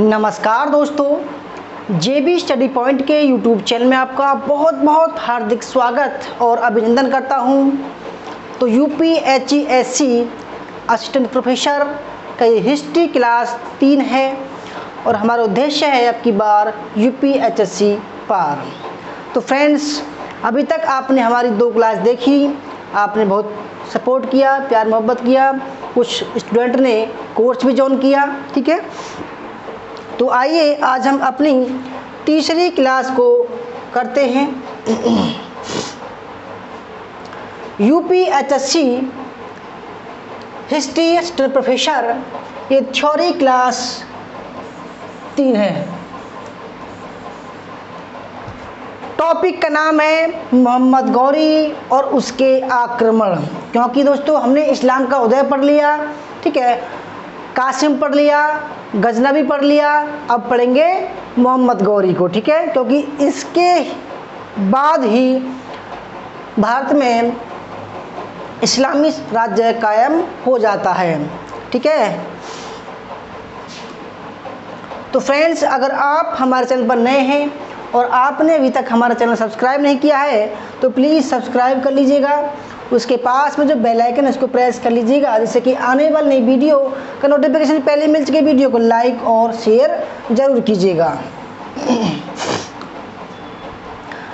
नमस्कार दोस्तों, जेबी study point के यूट्यूब चैनल में आपका बहुत बहुत हार्दिक स्वागत और अभिनंदन करता हूं। तो यूपीएचईएससी असिस्टेंट प्रोफेसर का ये हिस्ट्री क्लास 3 है और हमारा उद्देश्य है अब की बार यूपीएचएससी पार। तो फ्रेंड्स, अभी तक आपने हमारी 2 क्लास देखी, आपने बहुत सपोर्ट किया, प्यार मोहब्बत किया, कुछ स्टूडेंट ने कोर्स भी ज्वाइन किया। ठीक है, तो आइए आज हम अपनी तीसरी क्लास को करते हैं। यूपीएचएससी हिस्ट्री असिस्टेंट प्रोफेसर, ये थ्योरी क्लास 3 है। टॉपिक का नाम है मोहम्मद गौरी और उसके आक्रमण। क्योंकि दोस्तों हमने इस्लाम का उदय पढ़ लिया, ठीक है, कासिम पढ़ लिया, गजनवी पढ़ लिया, अब पढ़ेंगे मोहम्मद गौरी को। ठीक है, क्योंकि इसके बाद ही भारत में इस्लामी राज्य कायम हो जाता है। ठीक है, तो फ्रेंड्स, अगर आप हमारे चैनल पर नए हैं और आपने अभी तक हमारा चैनल सब्सक्राइब नहीं किया है तो प्लीज़ सब्सक्राइब कर लीजिएगा। उसके पास में जो बेल आइकन है उसको प्रेस कर लीजिएगा, जिससे कि आने वाली नई वीडियो का नोटिफिकेशन पहले मिल सके। वीडियो को लाइक और शेयर ज़रूर कीजिएगा।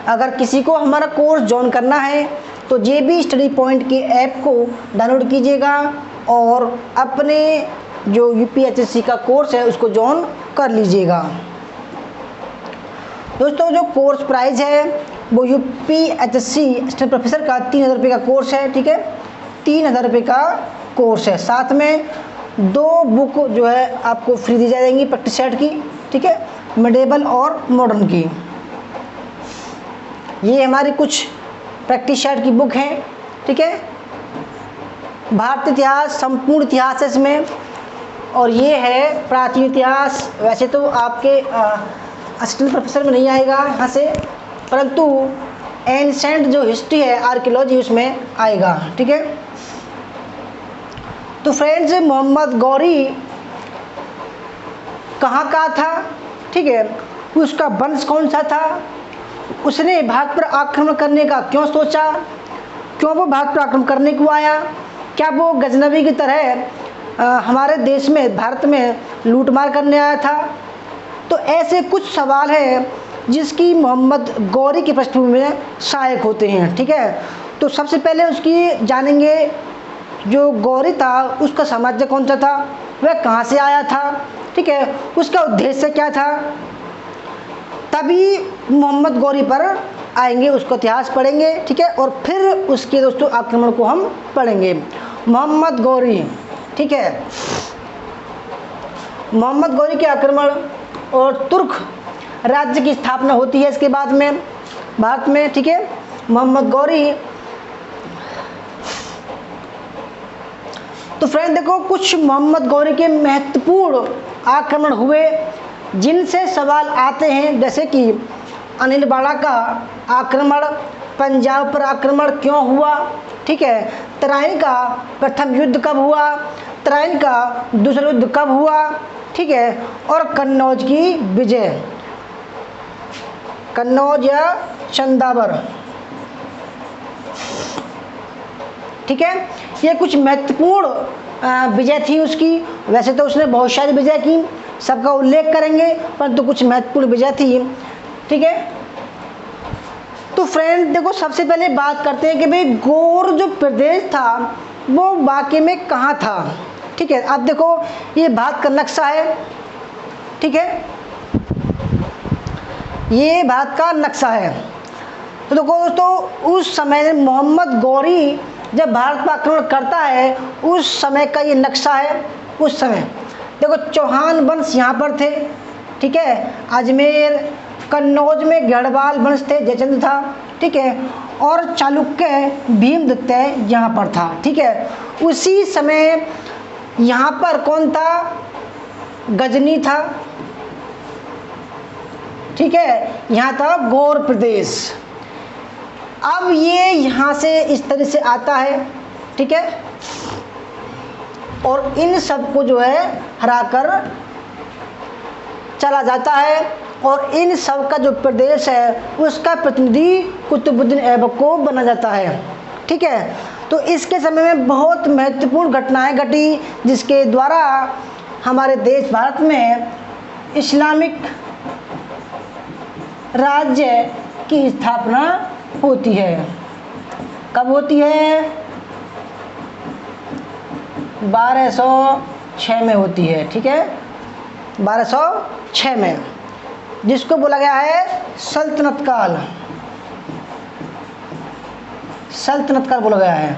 अगर किसी को हमारा कोर्स ज्वाइन करना है तो जेबी स्टडी पॉइंट के ऐप को डाउनलोड कीजिएगा और अपने जो यूपीएचएससी का कोर्स है उसको ज्वाइन कर लीजिएगा। दोस्तों, जो कोर्स प्राइस है वो यूपीएचएससी असिस्टेंट प्रोफेसर का 3000 रुपये का कोर्स है। ठीक है, 3000 रुपये का कोर्स है। साथ में 2 बुक जो है आपको फ्री दी जाएंगी प्रैक्टिस सेट की। ठीक है, मिडेवल और मॉडर्न की। ये हमारी कुछ प्रैक्टिस सेट की बुक हैं। ठीक है, भारतीय इतिहास, संपूर्ण इतिहास है इसमें, और ये है प्राचीन इतिहास। वैसे तो आपके असिस्टेंट प्रोफेसर में नहीं आएगा यहाँ से, परंतु एंसेंट जो हिस्ट्री है, आर्कियोलॉजी, उसमें आएगा। ठीक है, तो फ्रेंड्स, मोहम्मद गौरी कहाँ का था? ठीक है, उसका वंश कौन सा था? उसने भारत पर आक्रमण करने का क्यों सोचा? क्यों वो भारत पर आक्रमण करने को आया? क्या वो गजनवी की तरह हमारे देश में, भारत में लूटमार करने आया था? तो ऐसे कुछ सवाल हैं जिसकी मोहम्मद गौरी की पृष्ठभूमि में सहायक होते हैं। ठीक है, तो सबसे पहले उसकी जानेंगे, जो गौरी था उसका साम्राज्य कौन सा था, वह कहाँ से आया था, ठीक है, उसका उद्देश्य क्या था, तभी मोहम्मद गौरी पर आएंगे, उसका इतिहास पढ़ेंगे। ठीक है, और फिर उसके दोस्तों आक्रमण को हम पढ़ेंगे। मोहम्मद गौरी, ठीक है, मोहम्मद गौरी के आक्रमण और तुर्क राज्य की स्थापना होती है इसके बाद में भारत में। ठीक है, मोहम्मद गौरी। तो फ्रेंड देखो, कुछ मोहम्मद गौरी के महत्वपूर्ण आक्रमण हुए जिनसे सवाल आते हैं, जैसे कि अनिल बाड़ा का आक्रमण, पंजाब पर आक्रमण क्यों हुआ? ठीक है, तराइन का प्रथम युद्ध कब हुआ? तराइन का दूसरा युद्ध कब हुआ? ठीक है, और कन्नौज की विजय, कन्नौज या चंदावर। ठीक है, ये कुछ महत्वपूर्ण विजय थी उसकी। वैसे तो उसने बहुत सारी विजय की, सबका उल्लेख करेंगे, परंतु कुछ महत्वपूर्ण विजय थी। ठीक है, तो फ्रेंड देखो, सबसे पहले बात करते हैं कि भाई गौर जो प्रदेश था वो वाकई में कहाँ था। ठीक है, अब देखो ये भारत का नक्शा है। ठीक है, ये भारत का नक्शा है। तो देखो दोस्तों, उस समय मोहम्मद गौरी जब भारत पर आक्रमण करता है उस समय का ये नक्शा है। उस समय देखो चौहान वंश यहाँ पर थे। ठीक है, अजमेर, कन्नौज में गढ़वाल वंश थे, जयचंद था। ठीक है, और चालुक्य भीमदत्त यहाँ पर था। ठीक है, उसी समय यहाँ पर कौन था? गजनी था। ठीक है, यहाँ था गौर प्रदेश। अब ये यहाँ से इस तरह से आता है। ठीक है, और इन सब को जो है हराकर चला जाता है और इन सब का जो प्रदेश है उसका प्रतिनिधि कुतुबुद्दीन ऐबक को बना जाता है। ठीक है, तो इसके समय में बहुत महत्वपूर्ण घटनाएं घटी जिसके द्वारा हमारे देश भारत में इस्लामिक राज्य की स्थापना होती है। कब होती है? 1206 में होती है। ठीक है, 1206 में, जिसको बोला गया है सल्तनत काल। सल्तनत काल बोला गया है।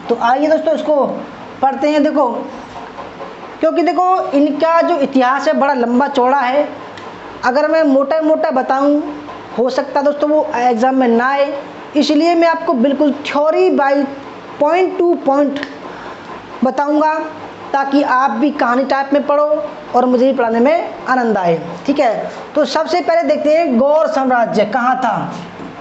तो आइए दोस्तों इसको पढ़ते हैं। देखो, क्योंकि देखो इनका जो इतिहास है बड़ा लंबा चौड़ा है। अगर मैं मोटा मोटा बताऊं, हो सकता है दोस्तों वो एग्ज़ाम में ना आए, इसलिए मैं आपको बिल्कुल theory by point two point बताऊंगा ताकि आप भी कहानी टाइप में पढ़ो और मुझे भी पढ़ाने में आनंद आए। ठीक है, तो सबसे पहले देखते हैं गौर साम्राज्य कहाँ था।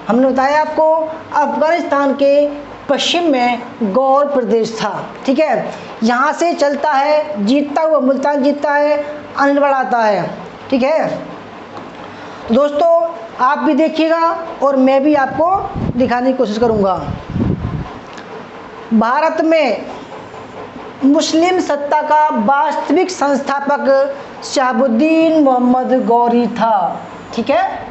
हमने बताया आपको अफगानिस्तान के पश्चिम में गौर प्रदेश था। ठीक है, यहाँ से चलता है, जीतता हुआ मुल्तान जीतता है, अनवर आता है। ठीक है, तो दोस्तों आप भी देखिएगा और मैं भी आपको दिखाने की कोशिश करूँगा। भारत में मुस्लिम सत्ता का वास्तविक संस्थापक शहाबुद्दीन मोहम्मद गौरी था। ठीक है,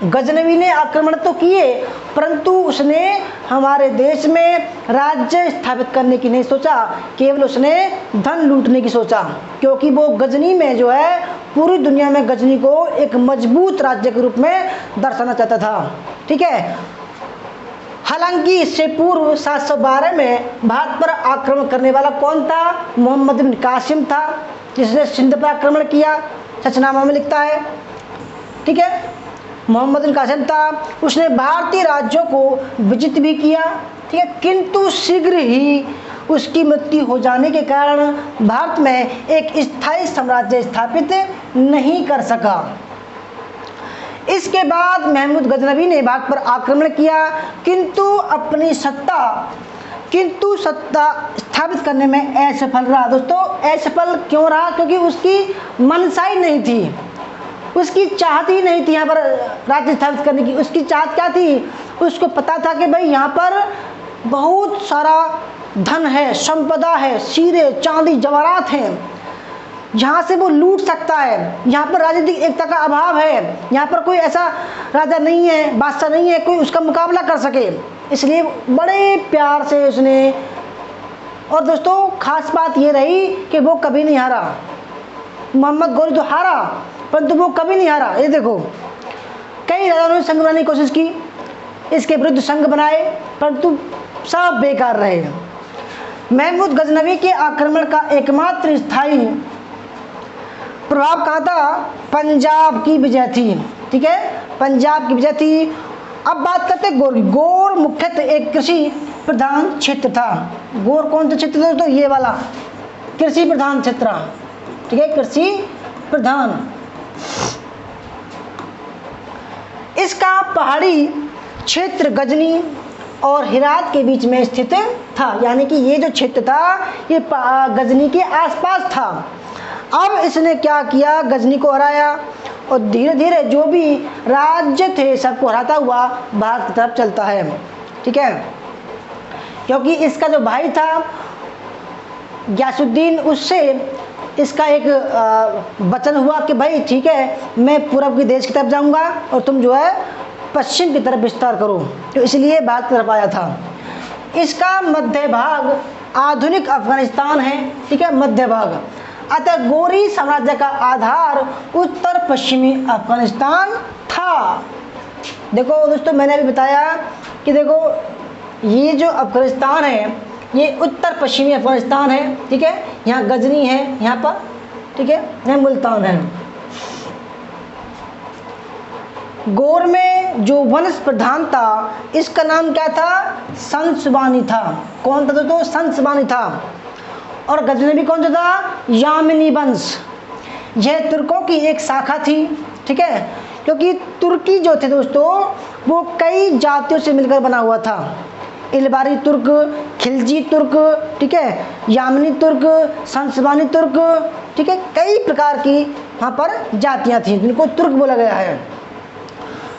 गजनवी ने आक्रमण तो किए परंतु उसने हमारे देश में राज्य स्थापित करने की नहीं सोचा, केवल उसने धन लूटने की सोचा, क्योंकि वो गजनी में जो है पूरी दुनिया में गजनी को एक मजबूत राज्य के रूप में दर्शाना चाहता था। ठीक है, हालांकि इससे पूर्व 712 में भारत पर आक्रमण करने वाला कौन था? मोहम्मद बिन कासिम था, जिसने सिंध पर आक्रमण किया, सचनामा में लिखता है। ठीक है, मोहम्मद बिन कासिम था, उसने भारतीय राज्यों को विजित भी किया। ठीक है, किंतु शीघ्र ही उसकी मृत्यु हो जाने के कारण भारत में एक स्थायी साम्राज्य स्थापित नहीं कर सका। इसके बाद महमूद गजनवी ने भारत पर आक्रमण किया, किंतु सत्ता स्थापित करने में असफल रहा। दोस्तों असफल क्यों रहा? क्योंकि उसकी मंशा ही नहीं थी, उसकी चाहत ही नहीं थी यहाँ पर राज्य स्थापित करने की। उसकी चाहत क्या थी? उसको पता था कि भाई यहाँ पर बहुत सारा धन है, संपदा है, हीरे चांदी जवाहरात हैं, यहाँ से वो लूट सकता है। यहाँ पर राजनीतिक एकता का अभाव है, यहाँ पर कोई ऐसा राजा नहीं है, बादशाह नहीं है कोई उसका मुकाबला कर सके, इसलिए बड़े प्यार से उसने। और दोस्तों खास बात ये रही कि वो कभी नहीं हारा। मोहम्मद गौरी तो हारा परंतु वो कभी नहीं हारा। ये देखो, कई राजाओं ने संघ बनाने की कोशिश की, इसके विरुद्ध संघ बनाए परंतु सब बेकार रहे। महमूद गजनवी के आक्रमण का एकमात्र स्थायी प्रभाव कहाँ था? पंजाब की विजय थी। ठीक है, पंजाब की विजय थी। अब बात करते हैं गौर। गौर मुख्यतः एक कृषि प्रधान क्षेत्र था। गौर कौन सा क्षेत्र था दोस्तों? ये वाला कृषि प्रधान क्षेत्र। ठीक है, कृषि प्रधान। इसका पहाड़ी क्षेत्र गजनी और हिरात के बीच में स्थित था, यानी कि ये जो क्षेत्र था ये गजनी के आसपास था। अब इसने क्या किया? गजनी को हराया और धीरे धीरे जो भी राज्य थे सबको हराता हुआ भारत की तरफ चलता है। ठीक है, क्योंकि इसका जो भाई था गयासुद्दीन, उससे इसका एक वचन हुआ कि भाई ठीक है मैं पूरब के देश की तरफ जाऊंगा और तुम जो है पश्चिम की तरफ विस्तार करो, तो इसलिए भारत की तरफ आया था। इसका मध्य भाग आधुनिक अफगानिस्तान है। ठीक है, मध्य भाग। अतः गौरी साम्राज्य का आधार उत्तर पश्चिमी अफगानिस्तान था। देखो दोस्तों मैंने अभी बताया कि देखो ये जो अफगानिस्तान है ये उत्तर पश्चिमी अफगानिस्तान है। ठीक है, यहाँ गजनी है यहाँ पर। ठीक है, यहाँ मुल्तान है। गौर में जो वंश प्रधान था इसका नाम क्या था? संसबानी था। कौन था दोस्तों? संसबानी था। और गजनवी कौन सा था? यामिनी वंश। यह तुर्कों की एक शाखा थी। ठीक है, क्योंकि तुर्की जो थे दोस्तों वो कई जातियों से मिलकर बना हुआ था। इलबारी तुर्क, खिलजी तुर्क, ठीक है, यामनी तुर्क, संसबानी तुर्क, ठीक है, कई प्रकार की वहाँ पर जातियाँ थीं जिनको तुर्क बोला गया है,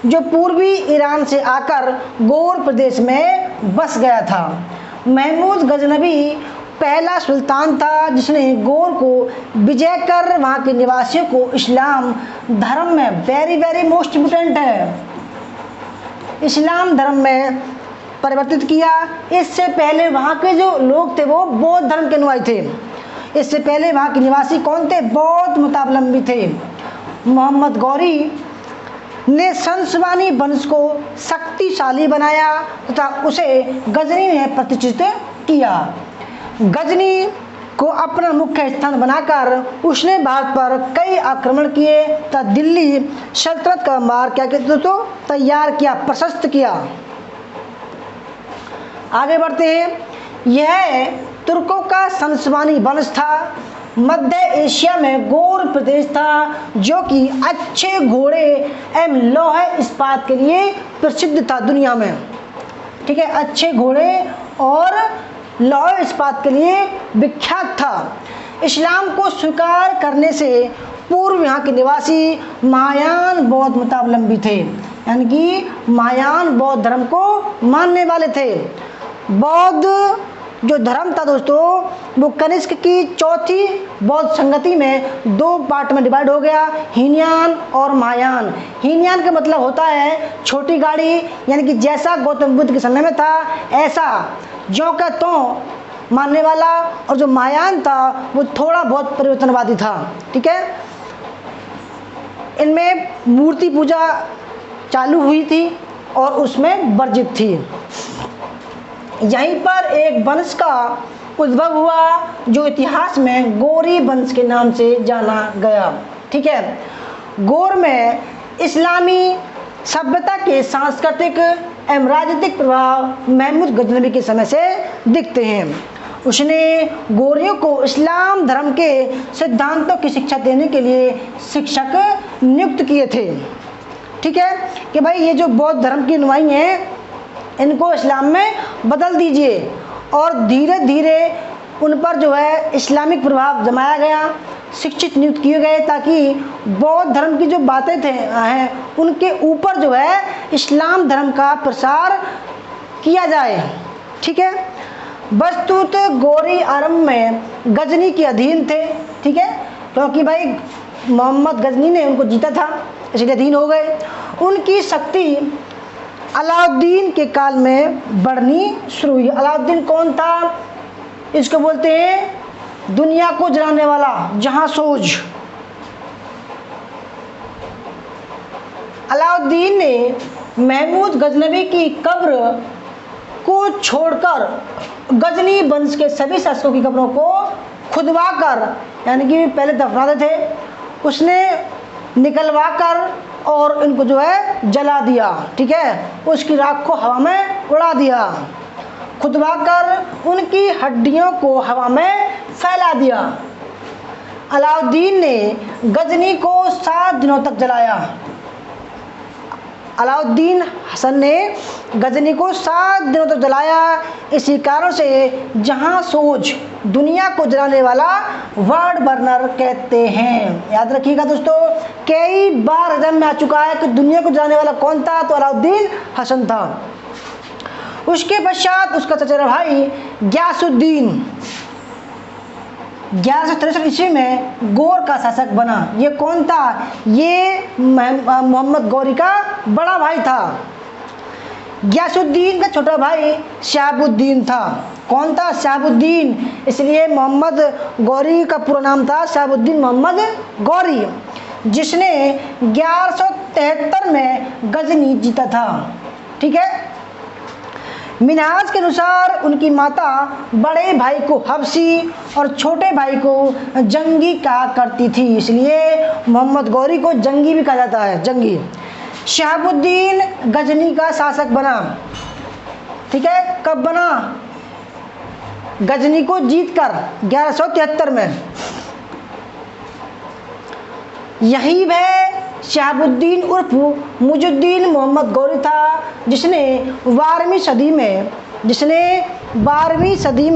जो पूर्वी ईरान से आकर गौर प्रदेश में बस गया था। महमूद गजनबी पहला सुल्तान था जिसने गौर को विजय कर वहाँ के निवासियों को इस्लाम धर्म में, वेरी मोस्ट इम्पोर्टेंट है, इस्लाम धर्म में परिवर्तित किया। इससे पहले वहाँ के जो लोग थे वो बौद्ध धर्म के अनुयायी थे। इससे पहले वहाँ के निवासी कौन थे? बौद्ध मतावलंबी थे। मोहम्मद गौरी ने संसबानी वंश को शक्तिशाली बनाया तथा उसे गजनी में प्रतिष्ठित किया। गजनी को अपना मुख्य स्थान बनाकर उसने भारत पर कई आक्रमण किए तथा दिल्ली सल्तनत का मार्ग क्या कहते दोस्तों तैयार किया, प्रशस्त किया। आगे बढ़ते हैं। यह तुर्कों का संसबानी वंश था। मध्य एशिया में गौर प्रदेश था जो कि अच्छे घोड़े एवं लोहे इस्पात के लिए प्रसिद्ध था दुनिया में, ठीक है, अच्छे घोड़े और लोहे इस्पात के लिए विख्यात था। इस्लाम को स्वीकार करने से पूर्व यहाँ के निवासी महायान बौद्ध मतावलंबी थे, यानी कि महायान बौद्ध धर्म को मानने वाले थे। बौद्ध जो धर्म था दोस्तों वो कनिष्क की चौथी बौद्ध संगति में दो पार्ट में डिवाइड हो गया, हीनयान और महायान। हीनयान का मतलब होता है छोटी गाड़ी, यानी कि जैसा गौतम बुद्ध के समय में था ऐसा ज्यों का त्यों मानने वाला, और जो महायान था वो थोड़ा बहुत परिवर्तनवादी था, ठीक है। इनमें मूर्ति पूजा चालू हुई थी और उसमें वर्जित थी। यहीं पर एक वंश का उद्भव हुआ जो इतिहास में गौरी वंश के नाम से जाना गया, ठीक है। गौर में इस्लामी सभ्यता के सांस्कृतिक एवं राजनीतिक प्रभाव महमूद गजनबी के समय से दिखते हैं। उसने गौरियों को इस्लाम धर्म के सिद्धांतों की शिक्षा देने के लिए शिक्षक नियुक्त किए थे, ठीक है, कि भाई ये जो बौद्ध धर्म की अनुयायी हैं इनको इस्लाम में बदल दीजिए, और धीरे धीरे उन पर जो है इस्लामिक प्रभाव जमाया गया, शिक्षित नियुक्त किए गए ताकि बौद्ध धर्म की जो बातें थे हैं उनके ऊपर जो है इस्लाम धर्म का प्रसार किया जाए, ठीक है। वस्तुत गौरी आरंभ में गजनी के अधीन थे, ठीक है, क्योंकि भाई मोहम्मद गजनी ने उनको जीता था इसलिए अधीन हो गए। उनकी शक्ति अलाउद्दीन के काल में बढ़नी शुरू हुई। अलाउद्दीन कौन था? इसको बोलते हैं दुनिया को जलाने वाला, जहांसोज। अलाउद्दीन ने महमूद गजनबी की कब्र को छोड़कर गजनी वंश के सभी शासकों की कब्रों को खुदवा कर, यानी कि पहले दफनाते थे, उसने निकलवा कर और इनको जो है जला दिया, ठीक है, उसकी राख को हवा में उड़ा दिया, खुदवा कर उनकी हड्डियों को हवा में फैला दिया। अलाउद्दीन ने गजनी को 7 दिनों तक जलाया। अलाउद्दीन हसन ने गजनी को 7 दिनों तक जलाया। इसी कारण से जहांसोज दुनिया को जलाने वाला वर्ड बर्नर कहते हैं। याद रखिएगा दोस्तों, कई बार एग्जाम में आ चुका है कि दुनिया को जलाने वाला कौन था, तो अलाउद्दीन हसन था। उसके पश्चात उसका चचेरा भाई ग्यासुद्दीन 1163 ईस्वी में गौर का शासक बना। ये कौन था? ये मोहम्मद गौरी का बड़ा भाई था। ग्यासुद्दीन का छोटा भाई शहाबुद्दीन था। कौन था? शहाबुद्दीन। इसलिए मोहम्मद गौरी का पूरा नाम था शहाबुद्दीन मोहम्मद गौरी, जिसने 1173 में गजनी जीता था, ठीक है। मिनहाज के अनुसार उनकी माता बड़े भाई को हबसी और छोटे भाई को जंगी कहा करती थी, इसलिए मोहम्मद गौरी को जंगी भी कहा जाता है, जंगी। शहाबुद्दीन गजनी का शासक बना, ठीक है। कब बना? गजनी को जीतकर 1173 में। यही वह शहाबुद्दीन उर्फ मुजुद्दीन मोहम्मद गौरी था जिसने 12वीं सदी में जिसने 12वीं सदी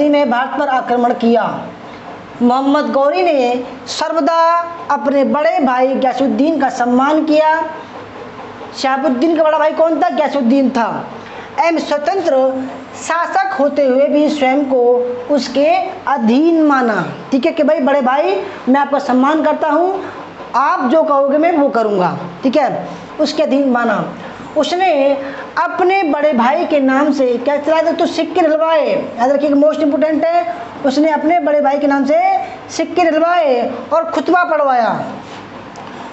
में भारत पर आक्रमण किया। मोहम्मद गौरी ने सर्वदा अपने बड़े भाई गयासुद्दीन का सम्मान किया। शहाबुद्दीन का बड़ा भाई कौन था? गयासुद्दीन था। एवं स्वतंत्र शासक होते हुए भी स्वयं को उसके अधीन माना। ठीक है कि भाई बड़े भाई मैं आपका सम्मान करता हूँ, आप जो कहोगे मैं वो करूँगा। ठीक है, उसके अधीन माना। उसने अपने बड़े भाई के नाम से क्या चलाया? तो सिक्के डलवाए। याद रखिए, मोस्ट इंपोर्टेंट है, उसने अपने बड़े भाई के नाम से सिक्के डलवाए और खुतबा पढ़वाया।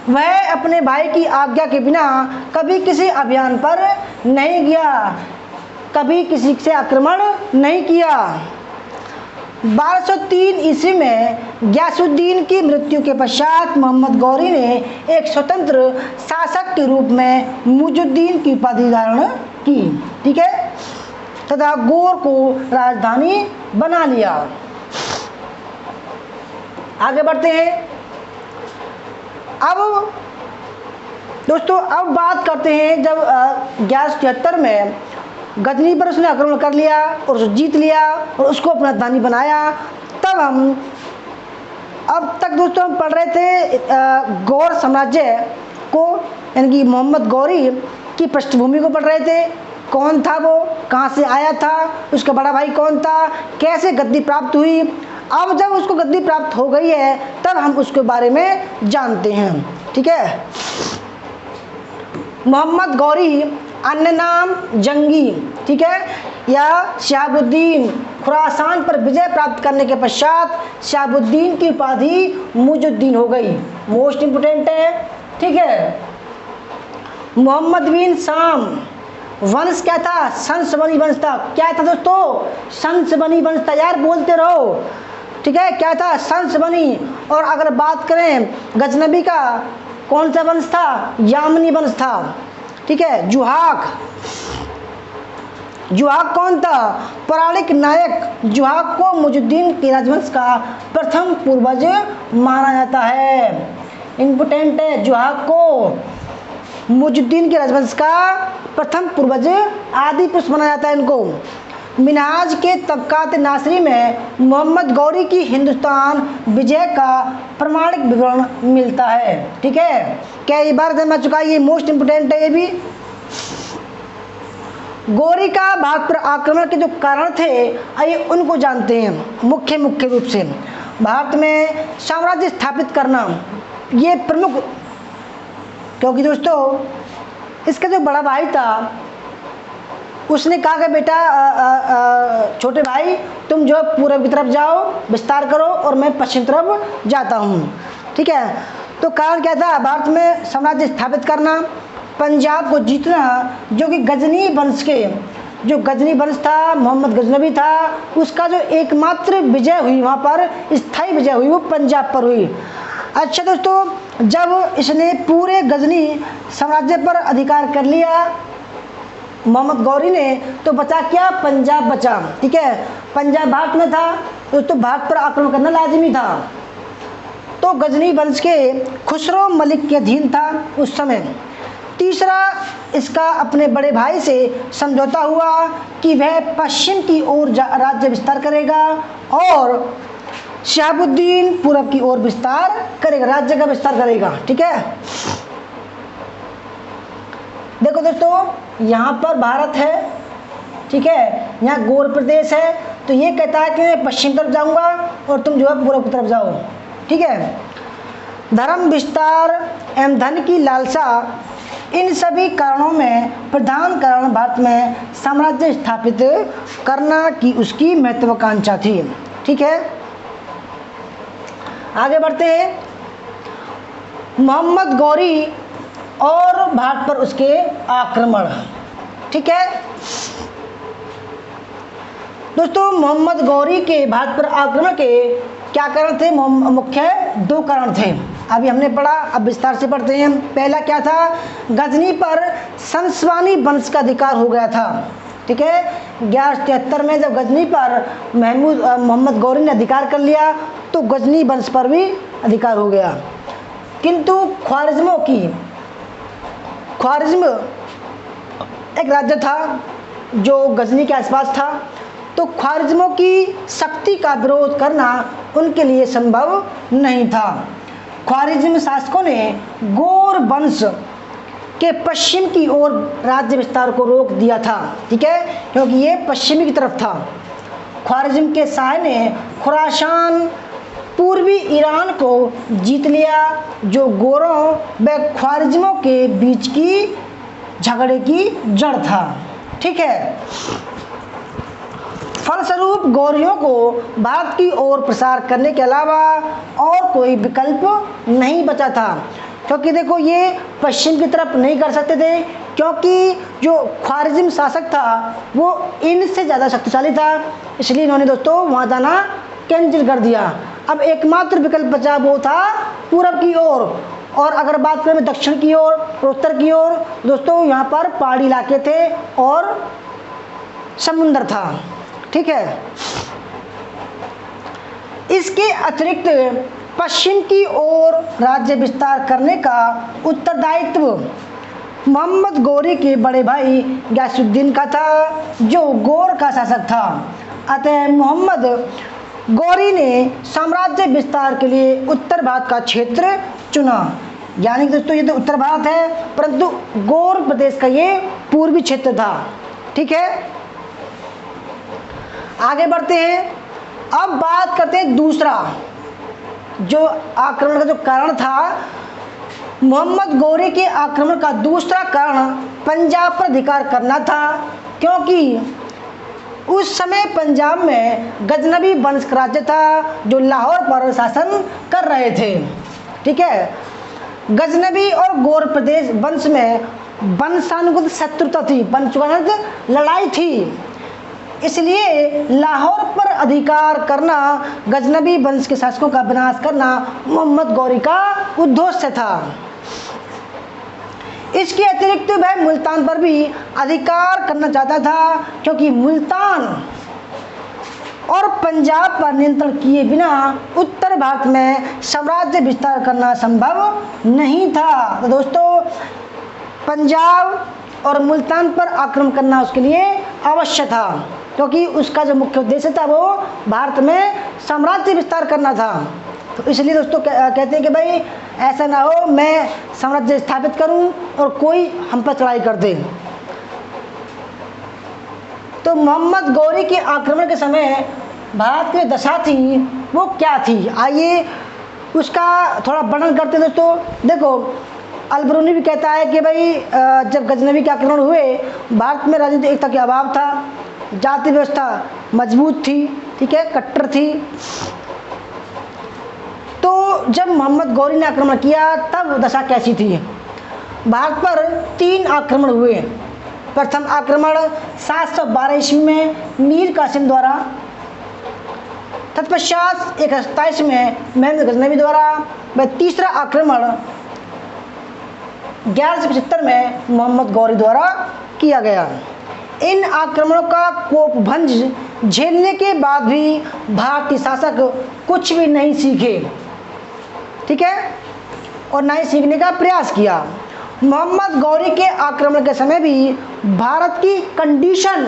वह अपने भाई की आज्ञा के बिना कभी किसी अभियान पर नहीं गया, कभी किसी से आक्रमण नहीं किया। 1203 ईस्वी में गयासुद्दीन की मृत्यु के पश्चात मोहम्मद गौरी ने एक स्वतंत्र शासक के रूप में मुइजुद्दीन की उपाधि धारण की। ठीक है, तथा गौर को राजधानी बना लिया। आगे बढ़ते हैं। अब दोस्तों अब बात करते हैं जब 1173 में गजनी पर उसने आक्रमण कर लिया और उसे जीत लिया और उसको अपना राजधानी बनाया। तब हम अब तक दोस्तों हम पढ़ रहे थे गौर साम्राज्य को, यानी कि मोहम्मद गौरी की पृष्ठभूमि को पढ़ रहे थे। कौन था वो, कहाँ से आया था, उसका बड़ा भाई कौन था, कैसे गद्दी प्राप्त हुई। अब जब उसको गद्दी प्राप्त हो गई है तब हम उसके बारे में जानते हैं। ठीक है, मोहम्मद गौरी अन्य नाम जंगी, ठीक है, या शहाबुद्दीन, खुरासान पर विजय प्राप्त करने के पश्चात शहाबुद्दीन की उपाधि मुइजुद्दीन हो गई। मोस्ट इंपोर्टेंट है। ठीक है, मोहम्मद बिन शाम वंश क्या था? संसबनी वंश था। क्या था दोस्तों? संसबनी वंश था। यार बोलते रहो। ठीक है, क्या था? संसबनी। और अगर बात करें गजनबी का, कौन सा वंश था? यामनी वंश था। ठीक है, जुहाक कौन था? पौराणिक नायक जुहाक को मुइजुद्दीन के राजवंश का प्रथम पूर्वज माना जाता है। इंपोर्टेंट है, जुहाक को मुइजुद्दीन के राजवंश का प्रथम पूर्वज आदि पुरुष माना जाता है इनको। मिनहाज के तबकात नासरी में मोहम्मद गौरी की हिंदुस्तान विजय का प्रमाणिक विवरण मिलता है। ठीक है, क्या ये बार समझ चुका है? ये मोस्ट इंपोर्टेंट है। ये भी गौरी का भारत पर आक्रमण के जो कारण थे आइए उनको जानते हैं। मुख्य रूप से भारत में साम्राज्य स्थापित करना ये प्रमुख, क्योंकि दोस्तों इसका जो बड़ा भाई था उसने कहा कि बेटा छोटे भाई तुम जो पूरब की तरफ जाओ, विस्तार करो और मैं पश्चिम तरफ जाता हूँ। ठीक है, तो कारण क्या था? भारत में साम्राज्य स्थापित करना, पंजाब को जीतना, जो कि गजनी वंश के, जो गजनी वंश था, मोहम्मद गजनबी था, उसका जो एकमात्र विजय हुई वहाँ पर, स्थायी विजय हुई, वो पंजाब पर हुई। अच्छा दोस्तों, जब इसने पूरे गजनी साम्राज्य पर अधिकार कर लिया मोहम्मद गौरी ने, तो बचा क्या? पंजाब बचा। ठीक है, पंजाब भारत में था तो भारत पर आक्रमण करना लाजिमी था। तो गजनी वंश के खुसरो मलिक के अधीन था उस समय। तीसरा, इसका अपने बड़े भाई से समझौता हुआ कि वह पश्चिम की ओर राज्य विस्तार करेगा और शहाबुद्दीन पूरब की ओर विस्तार करेगा, राज्य का विस्तार करेगा। ठीक है, देखो दोस्तों यहाँ पर भारत है, ठीक है, यहाँ गौर प्रदेश है, तो ये कहता है कि मैं पश्चिम तरफ जाऊंगा और तुम जो है पूर्व की तरफ जाओ। ठीक है, धर्म विस्तार एवं धन की लालसा, इन सभी कारणों में प्रधान कारण भारत में साम्राज्य स्थापित करना की उसकी महत्वाकांक्षा थी। ठीक है, आगे बढ़ते हैं। मोहम्मद गौरी और भारत पर उसके आक्रमण। ठीक है दोस्तों, मोहम्मद गौरी के भारत पर आक्रमण के क्या कारण थे? मुख्य दो कारण थे। अभी हमने पढ़ा, अब विस्तार से पढ़ते हैं। पहला क्या था? गजनी पर संसवानी वंश का अधिकार हो गया था। ठीक है। 1173 में जब गजनी पर मोहम्मद गौरी ने अधिकार कर लिया तो गजनी वंश पर भी अधिकार हो गया। किंतु ख्वारिज्म एक राज्य था जो गजनी के आसपास था, तो ख्वारिज्मों की शक्ति का विरोध करना उनके लिए संभव नहीं था। ख्वारिज्म शासकों ने गौर वंश के पश्चिम की ओर राज्य विस्तार को रोक दिया था, ठीक है, क्योंकि ये पश्चिमी की तरफ था। ख्वारिज्म के शाह ने खुरासान पूर्वी ईरान को जीत लिया, जो गोरों व ख्वारिज्मों के बीच की झगड़े की जड़ था, ठीक है। फलस्वरूप गौरियों को भारत की ओर प्रसार करने के अलावा और कोई विकल्प नहीं बचा था, क्योंकि देखो ये पश्चिम की तरफ नहीं कर सकते थे, क्योंकि जो ख्वारिज्म शासक था वो इनसे ज़्यादा शक्तिशाली था, इसलिए इन्होंने दोस्तों वहाँ जाना कैंसिल कर दिया। अब एकमात्र विकल्प बचा वो था पूरब की ओर, और अगर बात करें दक्षिण की ओर और उत्तर की ओर, दोस्तों यहाँ पर पहाड़ी इलाके थे और समुद्र था, ठीक है। इसके अतिरिक्त पश्चिम की ओर राज्य विस्तार करने का उत्तरदायित्व मोहम्मद गौरी के बड़े भाई गयासुद्दीन का था, जो गौर का शासक था। अतः मोहम्मद गौरी ने साम्राज्य विस्तार के लिए उत्तर भारत का क्षेत्र चुना। यानी कि दोस्तों ये तो उत्तर भारत है, परंतु गौर प्रदेश का ये पूर्वी क्षेत्र था, ठीक है। आगे बढ़ते हैं। अब बात करते हैं दूसरा जो आक्रमण का जो कारण था। मोहम्मद गौरी के आक्रमण का दूसरा कारण पंजाब पर अधिकार करना था, क्योंकि उस समय पंजाब में गजनबी वंश का राज्य था जो लाहौर पर शासन कर रहे थे, ठीक है। गजनबी और गौर प्रदेश वंश में वंशानुगत शत्रुता थी, वंशानुगत लड़ाई थी, इसलिए लाहौर पर अधिकार करना, गजनबी वंश के शासकों का विनाश करना मोहम्मद गौरी का उद्देश्य था। इसके अतिरिक्त वह मुल्तान पर भी अधिकार करना चाहता था, क्योंकि मुल्तान और पंजाब पर नियंत्रण किए बिना उत्तर भारत में साम्राज्य विस्तार करना संभव नहीं था। तो दोस्तों पंजाब और मुल्तान पर आक्रमण करना उसके लिए अवश्य था, क्योंकि उसका जो मुख्य उद्देश्य था वो भारत में साम्राज्य विस्तार करना था। तो इसलिए दोस्तों कहते हैं कि भाई ऐसा ना हो मैं साम्राज्य स्थापित करूं और कोई हम पर चढ़ाई कर दे। तो मोहम्मद गौरी के आक्रमण के समय भारत की दशा थी वो क्या थी, आइए उसका थोड़ा वर्णन करते हैं दोस्तों। देखो अलबरूनी भी कहता है कि भाई जब गजनबी के आक्रमण हुए भारत में राजनीतिक एकता का अभाव था, जाति व्यवस्था मजबूत थी, ठीक है, कट्टर थी। तो जब मोहम्मद गौरी ने आक्रमण किया तब दशा कैसी थी। भारत पर 3 आक्रमण हुए। प्रथम आक्रमण 712 ईस्वी में मीर कासिम द्वारा, तत्पश्चात 127 में महमूद गजनबी द्वारा, व तीसरा आक्रमण 1175 में मोहम्मद गौरी द्वारा किया गया। इन आक्रमणों का कोपभंज झेलने के बाद भी भारतीय शासक कुछ भी नहीं सीखे, ठीक है, और ना ही सीखने का प्रयास किया। मोहम्मद गौरी के आक्रमण के समय भी भारत की कंडीशन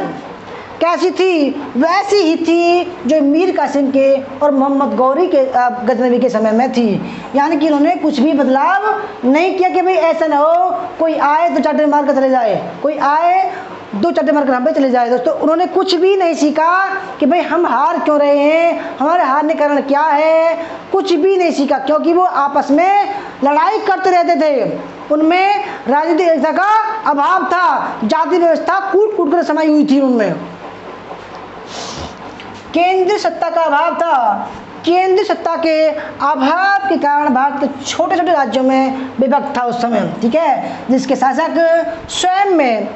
कैसी थी, वैसी ही थी जो मीर कासिम के और मोहम्मद गौरी के गजनबी के समय में थी। यानी कि उन्होंने कुछ भी बदलाव नहीं किया कि भाई ऐसा ना हो कोई आए तो चाटे मार कर चले जाए, कोई आए 2 चाटे मार कर हम पे चले जाए। दोस्तों उन्होंने कुछ भी नहीं सीखा कि भाई हम हार क्यों रहे हैं, हमारे हारने का कारण क्या है, कुछ भी नहीं सीखा, क्योंकि वो आपस में लड़ाई करते रहते थे। उनमें राजनीतिक एकता का अभाव था, जाति व्यवस्था कूट कूट कर समाई हुई थी उनमें। केंद्रीय सत्ता का अभाव था। केंद्रीय सत्ता के अभाव के कारण भारत के छोटे छोटे राज्यों में विभक्त था उस समय, ठीक है, जिसके शासक स्वयं में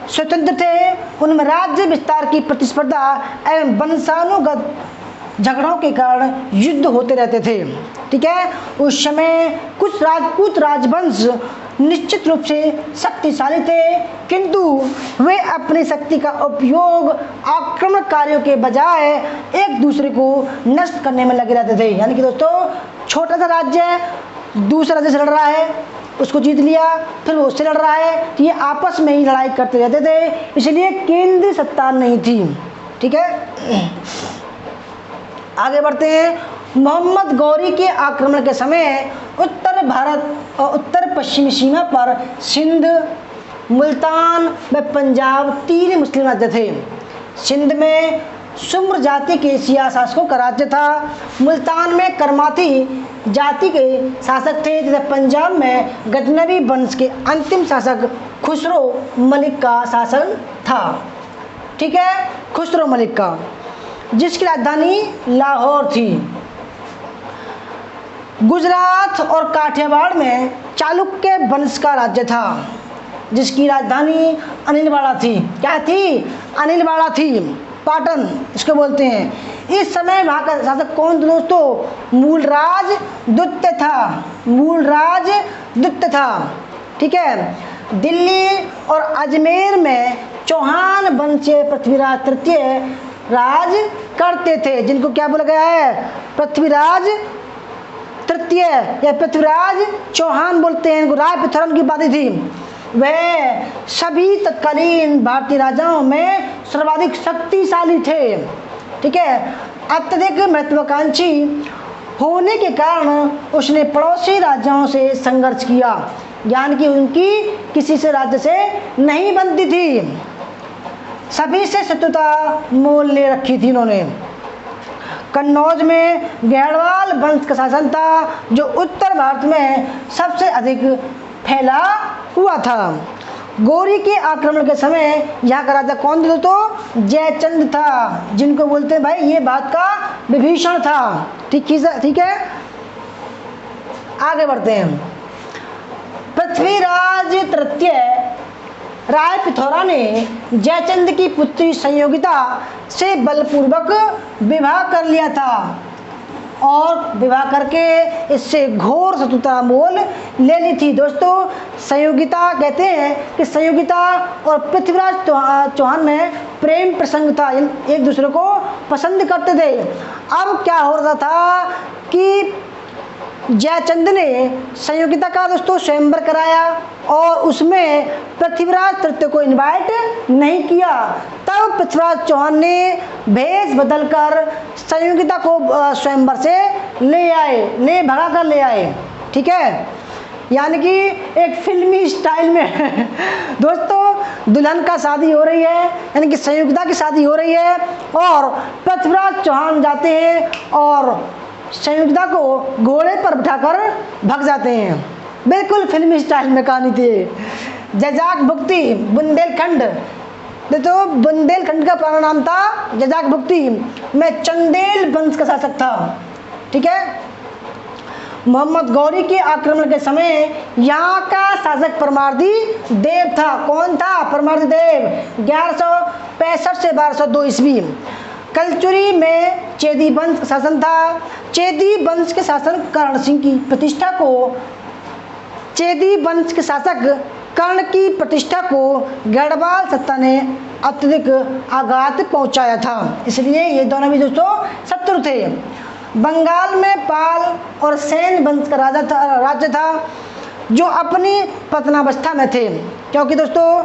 स्वतंत्र थे। उनमें राज्य विस्तार की प्रतिस्पर्धा एवं वंशानुगत झगड़ों के कारण युद्ध होते रहते थे। ठीक है, उस समय कुछ राजपूत राजवंश निश्चित रूप से शक्तिशाली थे, किंतु वे अपनी शक्ति का उपयोग आक्रमणकारियों के बजाय एक दूसरे को नष्ट करने में लगे रहते थे। यानी कि दोस्तों, छोटा सा राज्य है, दूसरा राज्य से लड़ रहा है, उसको जीत लिया, फिर वो उससे लड़ रहा है, तो ये आपस में ही लड़ाई करते रहते थे, इसलिए केंद्रीय सत्ता नहीं थी। ठीक है, आगे बढ़ते हैं। मोहम्मद गौरी के आक्रमण के समय उत्तर भारत और उत्तर पश्चिमी सीमा पर सिंध, मुल्तान व पंजाब 3 मुस्लिम राज्य थे। सिंध में सुम्र जाति के शिया शासकों का राज्य था, मुल्तान में करमाती जाति के शासक थे, तथा पंजाब में गजनवी वंश के अंतिम शासक खुसरो मलिक का शासन था। ठीक है, खुसरो मलिक का, जिसकी राजधानी लाहौर थी। गुजरात और काठियावाड़ में चालुक्य वंश का राज्य था, जिसकी राजधानी अनिलवाड़ा थी। क्या थी? अनिलवाड़ा थी, पाटन इसको बोलते हैं। इस समय वहाँ का शासक कौन था दोस्तों? मूलराज द्वितीय था, मूलराज द्वितीय था। ठीक है, दिल्ली और अजमेर में चौहान वंशीय पृथ्वीराज तृतीय राज करते थे, जिनको क्या बोला गया है? पृथ्वीराज तृतीय या पृथ्वीराज चौहान बोलते हैं। राय पृथ्वी की बात थी। वह सभी तत्कालीन भारतीय राजाओं में सर्वाधिक शक्तिशाली थे। ठीक है, अत्यधिक महत्वाकांक्षी होने के कारण उसने पड़ोसी राज्यों से संघर्ष किया, यानी कि उनकी किसी से राज्य से नहीं बनती थी, सभी से शत्रुता मोल ले रखी थी इन्होंने। कन्नौज में गढ़वाल वंश का शासन था, जो उत्तर भारत में सबसे अधिक फैला हुआ था। गौरी के आक्रमण के समय यहाँ का राजा कौन था? तो जयचंद था, जिनको बोलते हैं भाई ये बात का विभीषण था। ठीक है, आगे बढ़ते हैं। पृथ्वीराज तृतीय राय पिथौरा ने जयचंद की पुत्री संयोगिता से बलपूर्वक विवाह कर लिया था और विवाह करके इससे घोर शत्रुता मोल ले ली थी। दोस्तों, संयोगिता कहते हैं कि संयोगिता और पृथ्वीराज चौहान में प्रेम प्रसंग था, एक दूसरे को पसंद करते थे। अब क्या हो रहा था कि जयचंद ने संयोगिता का दोस्तों स्वयंवर कराया और उसमें पृथ्वीराज तृतीय को इनवाइट नहीं किया। तब पृथ्वीराज चौहान ने भेष बदलकर संयोगिता को स्वयंवर से ले भगा कर ले आए। ठीक है, यानी कि एक फिल्मी स्टाइल में दोस्तों दुल्हन का शादी हो रही है, यानी कि संयोगिता की शादी हो रही है और पृथ्वीराज चौहान जाते हैं और संयोगिता को घोड़े पर बिठाकर भग जाते हैं। बिल्कुल फिल्मी स्टाइल में कहानी थी। जजाक भुक्ति बुंदेलखंड, तो बुंदेलखंड का पुराना नाम था जजाक भुक्ति, में चंदेल वंश का शासक था। ठीक है, मोहम्मद गौरी के आक्रमण के समय यहाँ का शासक परमार्दी देव था। कौन था? परमार्दी देव। 1165 से 1202 ईस्वी। कलचुरी में चेदी वंश का शासन था। चेदी वंश के शासन कर्ण सिंह की प्रतिष्ठा को चेदी वंश के शासक कर्ण की प्रतिष्ठा को गढ़वाल सत्ता ने अत्यधिक आघात पहुंचाया था, इसलिए ये दोनों भी दोस्तों शत्रु थे। बंगाल में पाल और सेन वंश का राज्य था, जो अपनी पतनावस्था में थे, क्योंकि दोस्तों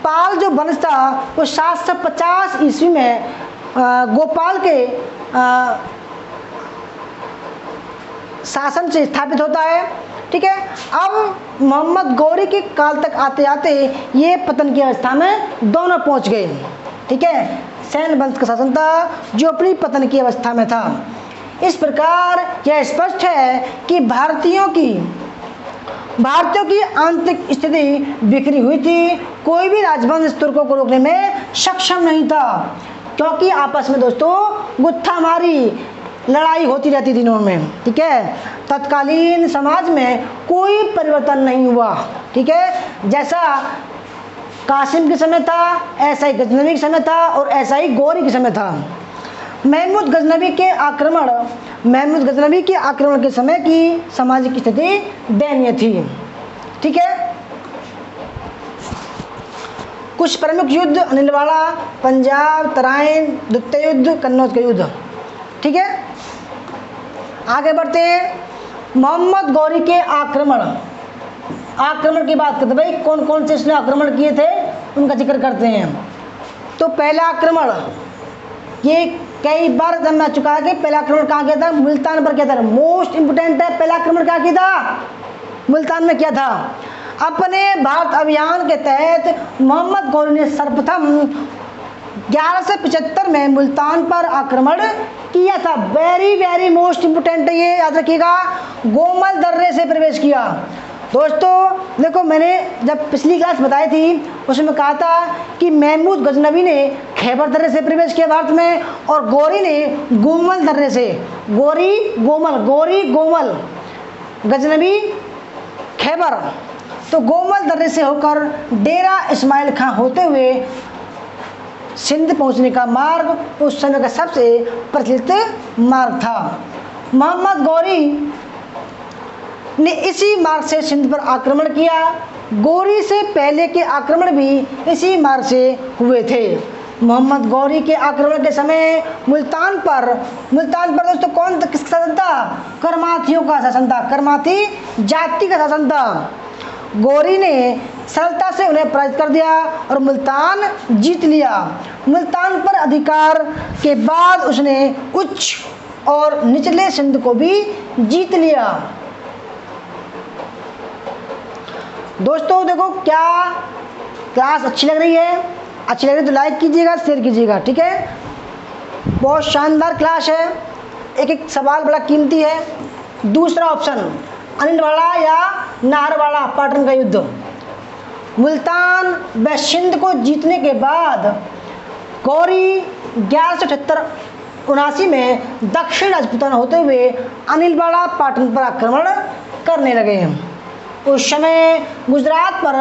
पाल जो वंश था वो 750 ईस्वी में गोपाल के शासन से स्थापित होता है। ठीक है, अब मोहम्मद गौरी के काल तक आते आते ये पतन की अवस्था में दोनों पहुंच गए। ठीक है, सैन वंश का शासन था जो अपनी पतन की अवस्था में था। इस प्रकार यह स्पष्ट है कि भारतीयों की आंतरिक स्थिति बिखरी हुई थी। कोई भी राजवंश तुर्कों को रोकने में सक्षम नहीं था, क्योंकि आपस में दोस्तों गुत्थामारी लड़ाई होती रहती थी दिनों में। ठीक है, तत्कालीन समाज में कोई परिवर्तन नहीं हुआ। ठीक है, जैसा कासिम के समय था, ऐसा ही गजनवी के समय था और ऐसा ही गौरी के समय था। महमूद गजनवी के आक्रमण के समय की सामाजिक स्थिति दयनीय थी। ठीक है, कुछ प्रमुख युद्ध, अनिलवाड़ा, पंजाब, तराइन, द्वितीय युद्ध, कन्नौज का युद्ध। ठीक है, आगे बढ़ते हैं। मोहम्मद गौरी के आक्रमण की बात करते हैं। भाई कौन कौन से इसने आक्रमण किए थे उनका जिक्र करते हैं। तो पहला आक्रमण, ये कई बार जब मैं चुका है कि पहला आक्रमण कहाँ किया था? मुल्तान पर किया था। मोस्ट इंपोर्टेंट है, पहला आक्रमण कहाँ किया था? मुल्तान में किया था। अपने भारत अभियान के तहत मोहम्मद गौरी ने सर्वप्रथम 1175 में मुल्तान पर आक्रमण किया था। वेरी वेरी मोस्ट इंपोर्टेंट है, ये याद रखिएगा। गोमल दर्रे से प्रवेश किया। दोस्तों देखो, मैंने जब पिछली क्लास बताई थी उसमें कहा था कि महमूद गजनवी ने खैबर दर्रे से प्रवेश किया भारत में, और गौरी ने गोमल दर्रे से। गौरी गोमल, गजनवी खैबर। तो गोमल दर्रे से होकर डेरा इस्माइल खां होते हुए सिंध पहुंचने का मार्ग उस समय का सबसे प्रचलित मार्ग था। मोहम्मद गौरी ने इसी मार्ग से सिंध पर आक्रमण किया। गौरी से पहले के आक्रमण भी इसी मार्ग से हुए थे। मोहम्मद गौरी के आक्रमण के समय मुल्तान पर दोस्तों किसका शासन था? करमाथियों का शासन था। करमाथी जाति का शासन था। गौरी ने सरलता से उन्हें पराजित कर दिया और मुल्तान जीत लिया। मुल्तान पर अधिकार के बाद उसने उच्च और निचले सिंध को भी जीत लिया। दोस्तों देखो, क्या क्लास अच्छी लग रही है? अच्छी लग रही है तो लाइक कीजिएगा, शेयर कीजिएगा। ठीक है, बहुत शानदार क्लास है। एक एक सवाल बड़ा कीमती है। दूसरा ऑप्शन, अनिलवाड़ा या नाहरवाड़ा पाटन का युद्ध। मुल्तान व सिंध को जीतने के बाद गौरी 1178-79 में दक्षिण राजपूताना होते हुए अनिलवाड़ा पाटन पर आक्रमण करने लगे। उस समय गुजरात पर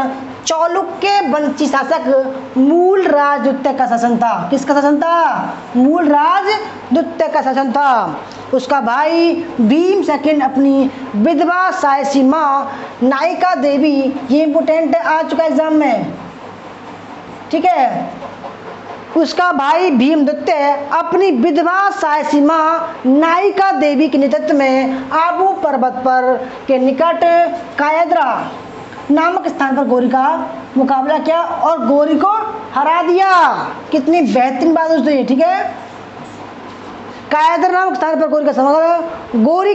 चालुक्य वंशी शासक मूलराज द्वितीय का शासन था। किसका शासन था? मूलराज द्वितीय का शासन था। उसका भाई भीम सेकंड अपनी विधवा सायसी माँ नायिका देवी, ये इंपोर्टेंट है, आ चुका एग्जाम में। ठीक है, उसका भाई भीम द्वितीय अपनी विधवा सायसी माँ नायिका देवी के नेतृत्व में आबू पर्वत पर के निकट कायदरा नामक स्थान पर गौरी का मुकाबला किया और गौरी को हरा दिया। कितनी बेहतरीन बात दोस्तों ये। ठीक है, कायदरा नामक स्थान पर गौरी का समग्र गौरी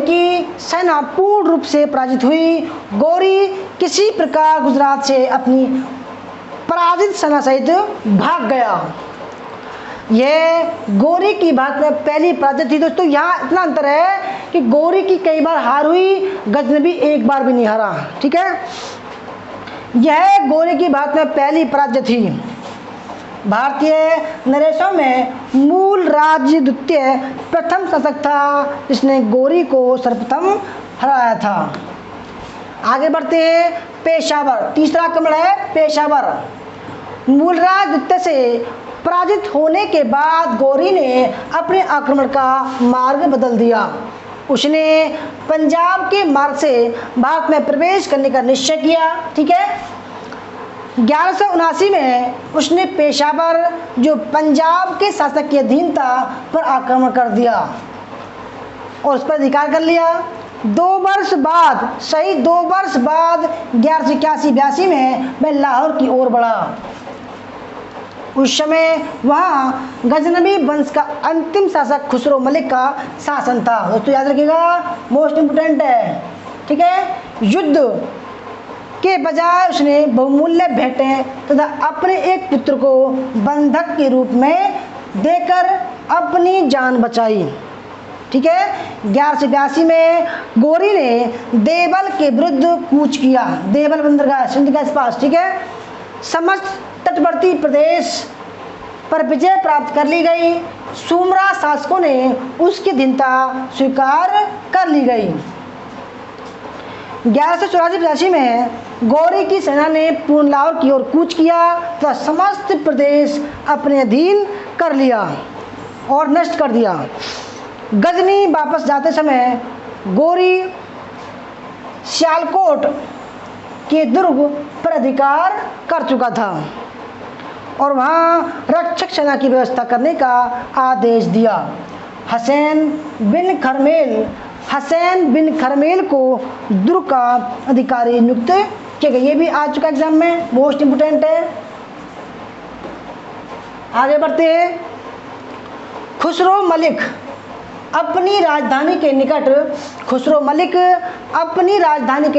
की सेना पूर्ण रूप से पराजित हुई। गौरी किसी प्रकार गुजरात से अपनी पराजित सेना सहित भाग गया। यह गौरी की भारत में पहली पराजय थी। दोस्तों यहाँ इतना अंतर है कि गौरी की कई बार हार हुई, गजनवी एक बार भी नहीं हारा। ठीक है, यह गौरी की भारत में पहली पराजय थी। भारतीय नरेशों में मूलराज द्वितीय प्रथम शासक था जिसने गौरी को सर्वप्रथम हराया था। आगे बढ़ते हैं। पेशावर, तीसरा आक्रमण है पेशावर। मूलराज द्वितीय से पराजित होने के बाद गौरी ने अपने आक्रमण का मार्ग बदल दिया। उसने पंजाब के मार्ग से भारत में प्रवेश करने का निश्चय किया। ठीक है, 1179 में उसने पेशावर, जो पंजाब के शासक के अधीन था, पर आक्रमण कर दिया और उस पर अधिकार कर लिया। 2 वर्ष बाद 1181-82 में वह लाहौर की ओर बढ़ा। उस समय वहाँ गजनवी वंश का अंतिम शासक खुसरो मलिक का शासन था। दोस्तों याद रखिएगा, मोस्ट इम्पोर्टेंट है। ठीक है, युद्ध के बजाय उसने बहुमूल्य भेंटें तथा अपने एक पुत्र को बंधक के रूप में देकर अपनी जान बचाई। ठीक है, 1182 में गौरी ने देवल के विरुद्ध कूच किया। देवल बंदरगाह सिंध के पास। ठीक है, समस्त तटवर्ती प्रदेश पर विजय प्राप्त कर ली गई। सुमरा शासकों ने उसकी अधीनता स्वीकार कर ली गई। 1184-85 में गौरी की सेना ने पूर्ण लाहौर की ओर कूच किया तो समस्त प्रदेश अपने अधीन कर लिया और नष्ट कर दिया। गजनी वापस जाते समय गौरी सियालकोट के दुर्ग पर अधिकार कर चुका था और वहाँ रक्षक सेना की व्यवस्था करने का आदेश दिया। हसैन बिन खरमेल को दुर्ग का अधिकारी नियुक्त किया गया। ये भी आ चुका एग्जाम में, मोस्ट इम्पोर्टेंट है। आगे बढ़ते हैं। खुसरो मलिक अपनी राजधानी के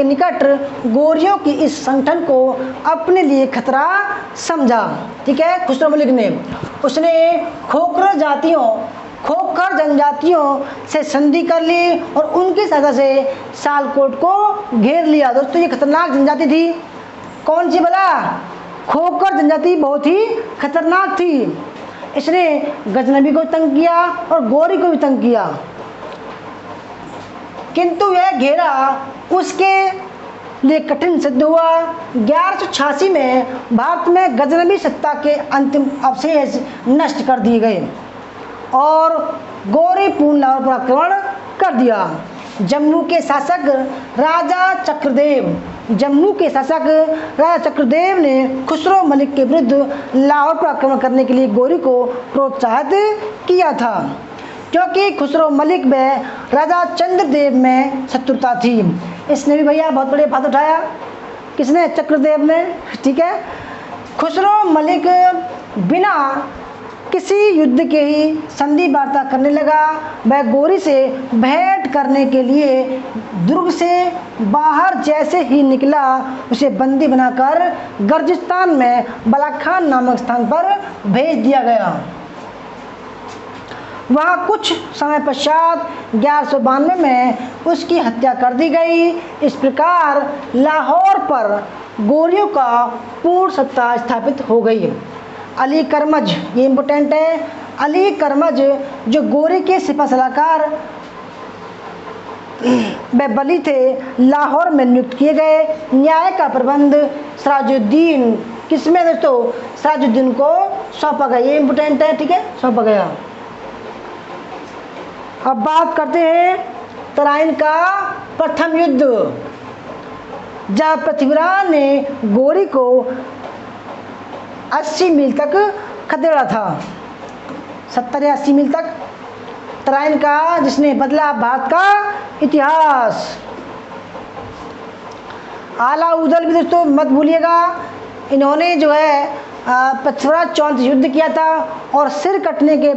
निकट गौरियों की इस संगठन को अपने लिए खतरा समझा। ठीक है, खुसरो मलिक ने उसने खोखर जनजातियों से संधि कर ली और उनकी सहायता से सियालकोट को घेर लिया। दोस्तों ये खतरनाक जनजाति थी। कौन सी भला? खोखर जनजाति बहुत ही खतरनाक थी। इसने गजनबी को तंग किया और गौरी को भी तंग किया, किंतु यह घेरा उसके लिए कठिन सिद्ध हुआ। 1186 में भारत में गजनबी सत्ता के अंतिम अवशेष नष्ट कर दिए गए और गौरी पूर्ण लाहौर पर आक्रमण कर दिया। जम्मू के शासक राजा चक्रदेव ने खुसरो मलिक के विरुद्ध लाहौर पर आक्रमण करने के लिए गौरी को प्रोत्साहित किया था, क्योंकि खुसरो मलिक में राजा चंद्रदेव में शत्रुता थी। इसने भी भैया बहुत बड़े हाथ उठाया। किसने? चक्रदेव ने। ठीक है, खुसरो मलिक बिना किसी युद्ध के ही संधि वार्ता करने लगा। वह गौरी से भेंट करने के लिए दुर्ग से बाहर जैसे ही निकला, उसे बंदी बनाकर गर्जिस्तान में बलाखान नामक स्थान पर भेज दिया गया। वहाँ कुछ समय पश्चात 1192 में उसकी हत्या कर दी गई। इस प्रकार लाहौर पर गौरियों का पूर्ण सत्ता स्थापित हो गई। अली करमज, ये इम्पोर्टेंट है। अली करमज जो गौरी के सिपा सलाहकार व बली थे, लाहौर में नियुक्त किए गए। न्याय का प्रबंध सिराजुद्दीन, किसमें दोस्तों? सिराजुद्दीन को सौंपा गया। ये इम्पोर्टेंट है। ठीक है, सौंपा गया। अब बात करते हैं तराइन का प्रथम युद्ध। जब पृथ्वीराज ने गौरी को 80 मील तक खदेड़ा था, 70 या 80 मील तक, तराइन का, जिसने बदला भारत का इतिहास। आला उदल भी दोस्तों मत भूलिएगा। इन्होंने जो है पृथ्वीराज चौहान से युद्ध किया था और सिर कटने के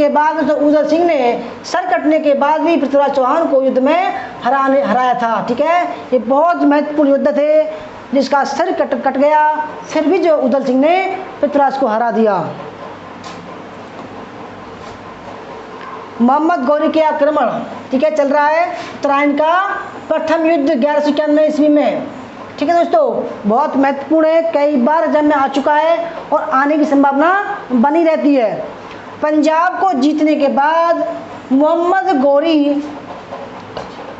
बाद तो उदल सिंह ने सर कटने के बाद भी पृथ्वीराज चौहान को युद्ध में हराया था। ठीक है, ये बहुत महत्वपूर्ण युद्ध थे जिसका सर कट गया, फिर भी जो उदल सिंह ने पृथ्वीराज को हरा दिया। मोहम्मद गौरी के आक्रमण, ठीक है, चल रहा है। तराइन का प्रथम युद्ध 1191 ईस्वी में। ठीक है दोस्तों, बहुत महत्वपूर्ण है, कई बार एग्जाम में आ चुका है और आने की संभावना बनी रहती है। पंजाब को जीतने के बाद मोहम्मद गौरी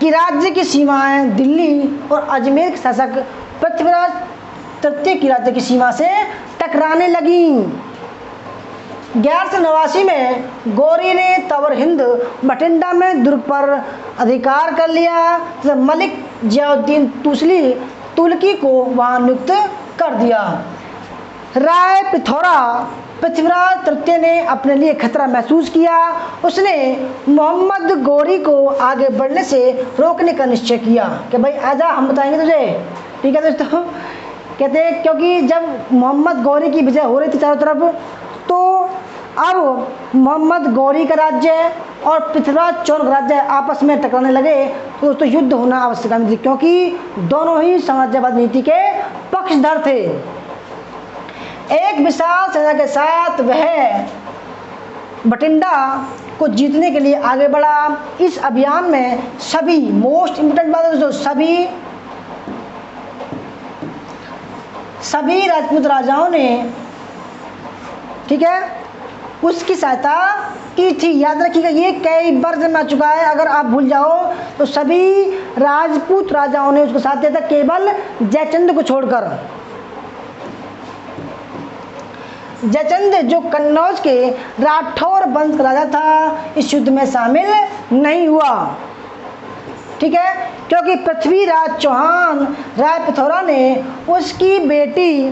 की राज्य की सीमाएं दिल्ली और अजमेर के शासक पृथ्वीराज तृतीय की राज्य की सीमा से टकराने लगी। 1189 में गौरी ने तवर हिंद बठिंडा में दुर्ग पर अधिकार कर लिया, तो मलिक जियाउद्दीन तुर्की को वहां नियुक्त कर दिया। राय पिथौरा पृथ्वीराज तृतीय ने अपने लिए खतरा महसूस किया। उसने मोहम्मद गौरी को आगे बढ़ने से रोकने का निश्चय किया कि भाई आजा, हम बताएंगे तुझे। ठीक है दोस्तों, कहते हैं क्योंकि जब मोहम्मद गौरी की विजय हो रही थी चारों तरफ, तो अब मोहम्मद गौरी का राज्य और पृथ्वीराज चौहान का राज्य आपस में टकराने लगे, तो दोस्तों युद्ध होना आवश्यक थी, क्योंकि दोनों ही साम्राज्यवाद नीति के पक्षधर थे। एक विशाल सेना के साथ वह बठिंडा को जीतने के लिए आगे बढ़ा। इस अभियान में सभी, मोस्ट इम्पोर्टेंट बात है दोस्तों, सभी राजपूत राजाओं ने, ठीक है, उसकी सहायता की थी। याद रखिएगा, ये कई बार जन्म आ चुका है। अगर आप भूल जाओ तो सभी राजपूत राजाओं ने उसको साथ दिया था, केवल जयचंद को छोड़कर। जयचंद जो कन्नौज के राठौर वंश का राजा था, इस युद्ध में शामिल नहीं हुआ। ठीक है, क्योंकि पृथ्वीराज चौहान राय पिथौरा ने उसकी बेटी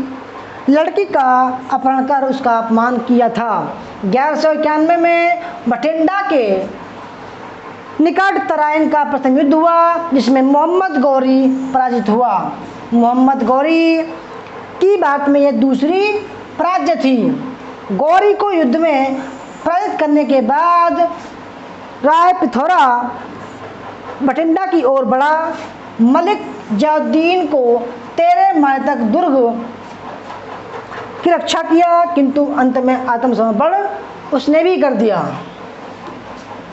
लड़की का अपहरण कर उसका अपमान किया था। 1191 में बठिंडा के निकट तराइन का प्रथम युद्ध हुआ, जिसमें मोहम्मद गौरी पराजित हुआ। मोहम्मद गौरी की बात में यह दूसरी पराजय थी। गौरी को युद्ध में पराजित करने के बाद राय पिथौरा बठिंडा की ओर बढ़ा। मलिक जलालुद्दीन को 13 माह तक दुर्ग की रक्षा किया, किंतु अंत में आत्मसमर्पण उसने भी कर दिया।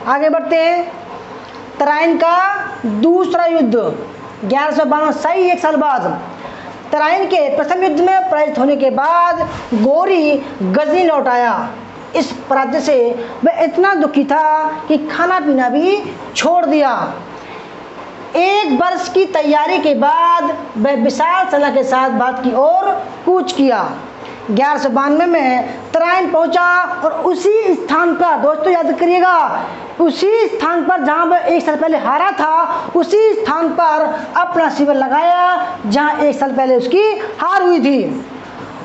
आगे बढ़ते हैं। तराइन का दूसरा युद्ध 1152, सही 1 साल बाद। तराइन के प्रथम युद्ध में पराजित होने के बाद गौरी गजनी लौट आया। इस पराजय से वह इतना दुखी था कि खाना पीना भी छोड़ दिया। 1 वर्ष की तैयारी के बाद वह विशाल सेना के साथ भारत की ओर कूच किया। 1192 में तराइन पहुंचा और उसी स्थान पर, दोस्तों याद करिएगा, उसी स्थान पर जहां वह 1 साल पहले हारा था, उसी स्थान पर अपना शिविर लगाया जहां 1 साल पहले उसकी हार हुई थी।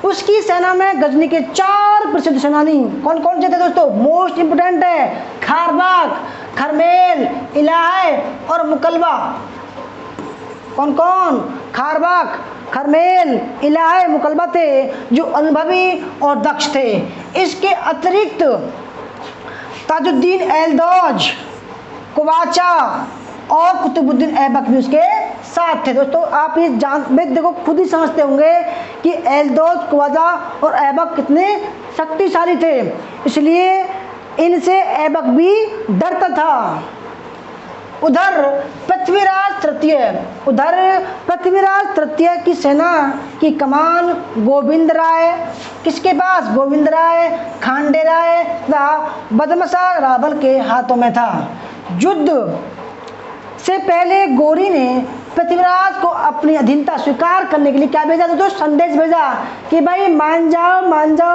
उसकी सेना में गजनी के 4 प्रसिद्ध सेनानी कौन कौन से थे दोस्तों? मोस्ट इंपोर्टेंट है, खारबाग, खरमेल, इलाहे और मुकलवा। कौन कौन? खारबाग, खरमेल, इलाहे, मुकलबा थे, जो अनुभवी और दक्ष थे। इसके अतिरिक्त ताजुद्दीन एलदौज, कुवाचा और कुतुबुद्दीन ऐबक भी उसके साथ थे। दोस्तों आप ये देखो, खुद ही समझते होंगे कि एलदौज, कुवाचा और ऐबक कितने शक्तिशाली थे, इसलिए इनसे ऐबक भी डरता था। उधर पृथ्वीराज तृतीय की सेना की कमान गोविंद राय, किसके पास? गोविंद राय, खांडे राय तथा बदमसा रावल के हाथों में था। युद्ध से पहले गौरी ने पृथ्वीराज को अपनी अधीनता स्वीकार करने के लिए क्या भेजा? तो संदेश भेजा कि भाई मान जाओ,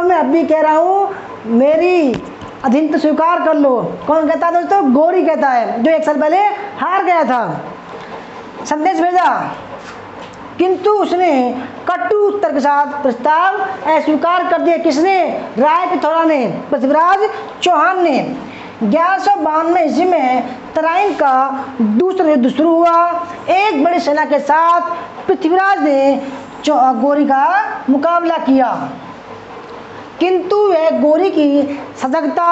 मैं अभी कह रहा हूँ, मेरी अधीनता स्वीकार कर लो। कौन कहता है दोस्तों? गौरी कहता है, जो 1 साल पहले हार गया था। संदेश भेजा, किंतु उसने कटु उत्तर के साथ प्रस्ताव अस्वीकार कर दिया। किसने? राय पिथौरा ने, पृथ्वीराज चौहान ने। 1192 ईस्वी में तराइन का दूसरा युद्ध शुरू हुआ। एक बड़ी सेना के साथ पृथ्वीराज ने गौरी का मुकाबला किया, किंतु वह गौरी की सजगता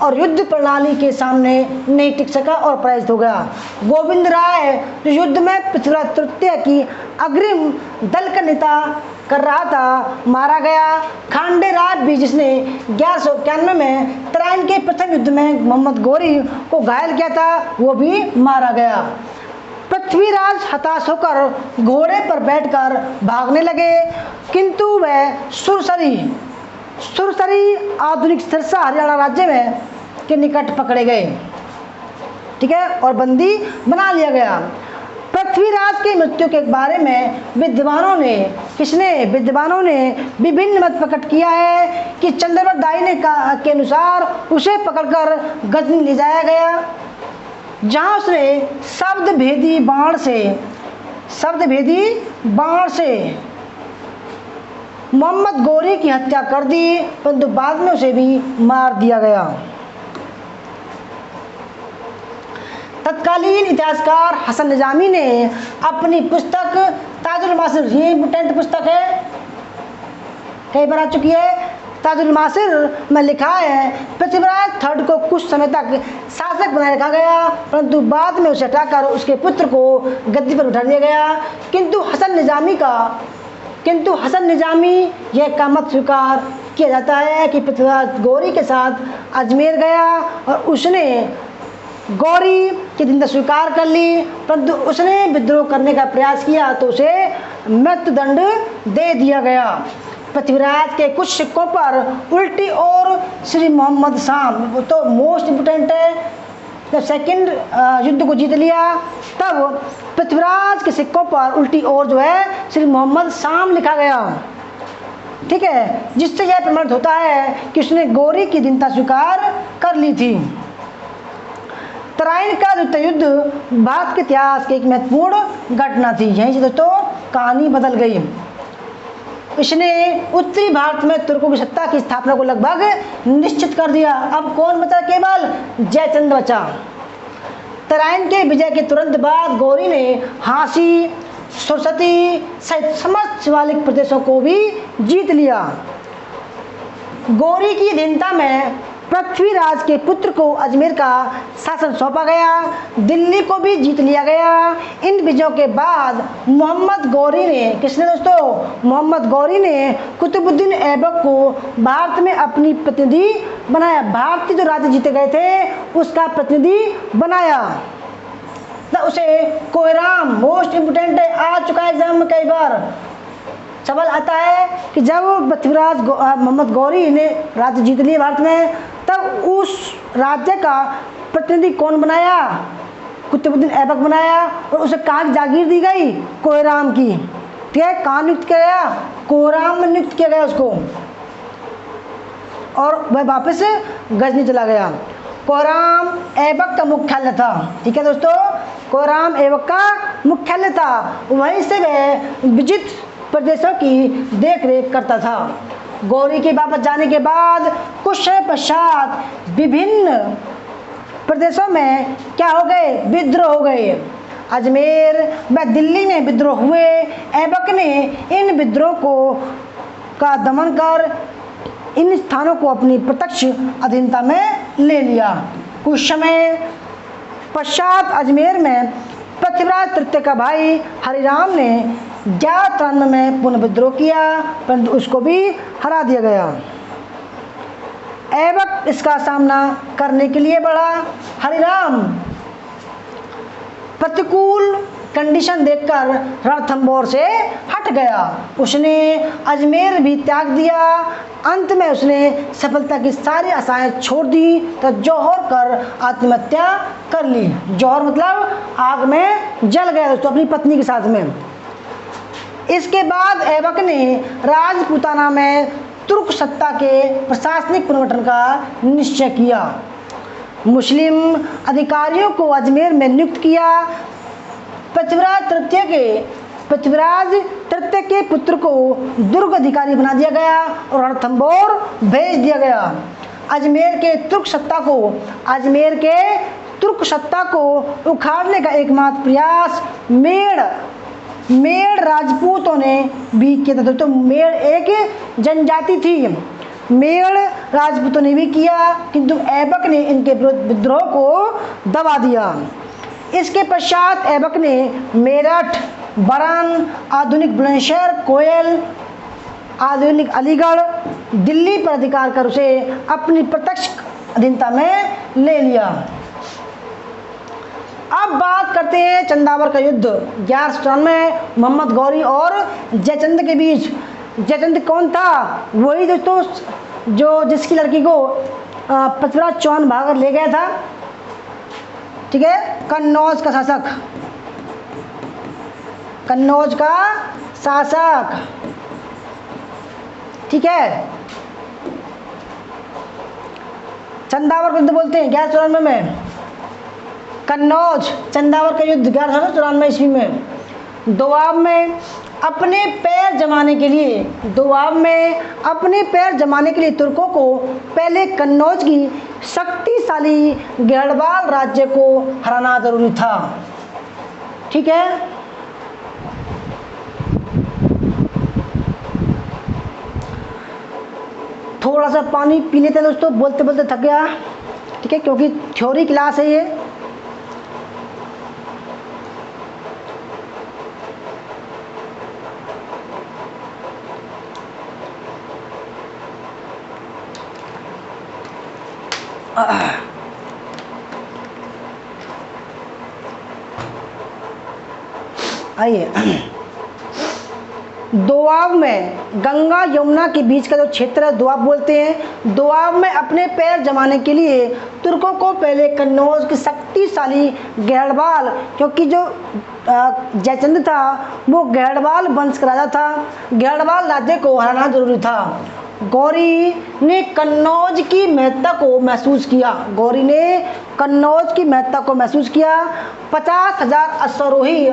और युद्ध प्रणाली के सामने नहीं टिक सका और पराजित हो गया। गोविंद राय, जो युद्ध में पृथ्वीराज तृतीय की अग्रिम दल का नेता कर रहा था, मारा गया। खांडे राय भी, जिसने 1191 में तराइन के प्रथम युद्ध में मोहम्मद गौरी को घायल किया था, वो भी मारा गया। पृथ्वीराज हताश होकर घोड़े पर बैठकर भागने लगे, किंतु वह सुरसरी आधुनिक सिरसा हरियाणा राज्य में के निकट पकड़े गए। ठीक है, और बंदी बना लिया गया। पृथ्वीराज की मृत्यु के बारे में विद्वानों ने विभिन्न मत प्रकट किया है कि चंद्रवत दाई के अनुसार उसे पकड़कर गजनी ले जाया गया, जहां उसने शब्द भेदी बाण से मोहम्मद गौरी की हत्या कर दी, परंतु बाद में उसे भी मार दिया गया। तत्कालीन इतिहासकार हसन निजामी ने अपनी पुस्तक ताजुल मासिर, ये इंपोर्टेंट पुस्तक है, कई बार आ चुकी है, ताजुल मासिर में लिखा है, पृथ्वीराज थर्ड को कुछ समय तक शासक बनाए रखा गया, परंतु बाद में उसे हटाकर उसके पुत्र को गद्दी पर उठा दिया गया। किंतु हसन निजामी यह का मत स्वीकार किया जाता है कि पृथ्वीराज गौरी के साथ अजमेर गया और उसने गौरी की अधीनता स्वीकार कर ली, परंतु उसने विद्रोह करने का प्रयास किया तो उसे मृत्युदंड दे दिया गया। पृथ्वीराज के कुछ सिक्कों पर उल्टी और श्री मोहम्मद शाम, वो तो मोस्ट इम्पोर्टेंट है। जब सेकंड युद्ध को जीत लिया तब पृथ्वीराज के सिक्कों पर उल्टी और जो है श्री मोहम्मद शाम लिखा गया, ठीक है, जिससे यह प्रमाणित होता है कि उसने गौरी की दीनता स्वीकार कर ली थी। तराइन का द्वितीय युद्ध भारत के इतिहास की एक महत्वपूर्ण घटना थी। यहीं से दोस्तों कहानी बदल गई। इसने उत्तरी भारत में तुर्कों की सत्ता की स्थापना को लगभग निश्चित कर दिया। अब कौन बचा? केवल जयचंद्र बचा। तराइन के विजय के तुरंत बाद गौरी ने हांसी, सरस्वती सहित समस्त शिवालिक प्रदेशों को भी जीत लिया। गौरी की अधीनता में पृथ्वीराज के पुत्र को अजमेर का शासन सौंपा गया। दिल्ली को भी जीत लिया गया। इन विजयों के बाद मोहम्मद गौरी ने, किसने दोस्तों? मोहम्मद गौरी ने कुतुबुद्दीन ऐबक को भारत में अपनी प्रतिनिधि बनाया। भारतीय जो राज्य जीते गए थे उसका प्रतिनिधि बनाया। तो उसे कोयराम, मोस्ट इम्पोर्टेंट है, आ चुका है एग्जाम में कई बार सवाल आता है कि जब पृथ्वीराज मोहम्मद गौरी ने राज्य जीत लिए भारत में, तब उस राज्य का प्रतिनिधि कौन बनाया? कुतुबुद्दीन ऐबक बनाया। और उसे कहाँ की जागीर दी गई? कोयराम की। ठीक है, कहाँ नियुक्त किया गया? कोयराम में नियुक्त किया गया उसको, और वह वापस गजनी चला गया। कोयराम ऐबक का मुख्यालय था। ठीक है दोस्तों, कोयराम ऐबक का मुख्यालय था। वहीं से वह विजित प्रदेशों की देख रेख करता था। गौरी के वापस जाने के बाद कुछ समय पश्चात विभिन्न प्रदेशों में क्या हो गए? विद्रोह हो गए। अजमेर व दिल्ली में विद्रोह हुए। ऐबक ने इन विद्रोह का दमन कर इन स्थानों को अपनी प्रत्यक्ष अधीनता में ले लिया। कुछ समय पश्चात अजमेर में पृथ्वीराज तृतीय का भाई हरिराम ने 1193 में पुनः विद्रोह किया, परंतु उसको भी हरा दिया गया। ऐबक इसका सामना करने के लिए बढ़ा। हरिराम प्रतिकूल कंडीशन देखकर रणथंभौर से हट गया। उसने अजमेर भी त्याग दिया। अंत में उसने सफलता की सारी आशाएं छोड़ दी तो जौहर कर आत्महत्या कर ली। जौहर मतलब आग में जल गया दोस्तों अपनी पत्नी के साथ में। इसके बाद ऐबक ने राजपूताना में तुर्क सत्ता के प्रशासनिक पुनर्गठन का निश्चय किया। मुस्लिम अधिकारियों को अजमेर में नियुक्त किया। पृथ्वीराज तृतीय के पुत्र को दुर्ग अधिकारी बना दिया गया और रणथंभौर भेज दिया गया। अजमेर के तुर्क सत्ता को उखाड़ने का एकमात्र प्रयास मेड़ राजपूतों ने भी किया था। तो मेड़ एक जनजाति थी, मेड़ राजपूतों ने भी किया, किंतु ऐबक ने इनके विरुद्ध विद्रोह को दबा दिया। इसके पश्चात ऐबक ने मेरठ, बरन, आधुनिक बुलंदशहर, कोयल, आधुनिक अलीगढ़, दिल्ली पर अधिकार कर उसे अपनी प्रत्यक्ष अधीनता में ले लिया। अब बात करते हैं चंदावर का युद्ध 1193 में मोहम्मद गौरी और जयचंद्र के बीच। जयचंद्र कौन था? वही दोस्तों जो जिसकी लड़की को पृथ्वीराज चौहान भागकर ले गया था। ठीक है, कन्नौज का शासक, कन्नौज का शासक। ठीक है, चंदावर का युद्ध बोलते हैं 1194 में। कन्नौज चंदावर का युद्ध 1194 ईस्वी में। दोआब में अपने पैर जमाने के लिए तुर्कों को पहले कन्नौज की शक्तिशाली गढ़वाल राज्य को हराना जरूरी था। ठीक है, थोड़ा सा पानी पी लेते हैं दोस्तों, बोलते बोलते थक गया। ठीक है, क्योंकि थ्योरी क्लास है ये। आइए, दोआब में, गंगा यमुना के बीच का जो क्षेत्र है दोआब बोलते हैं, दोआब में अपने पैर जमाने के लिए तुर्कों को पहले कन्नौज की शक्तिशाली गैड़बाल, क्योंकि जो जयचंद था वो गैड़बाल वंश का राजा था, गैड़बाल राज्य को हराना जरूरी था। गौरी ने कन्नौज की महत्ता को महसूस किया, गौरी ने कन्नौज की महत्ता को महसूस किया। 50,000 अश्वारोही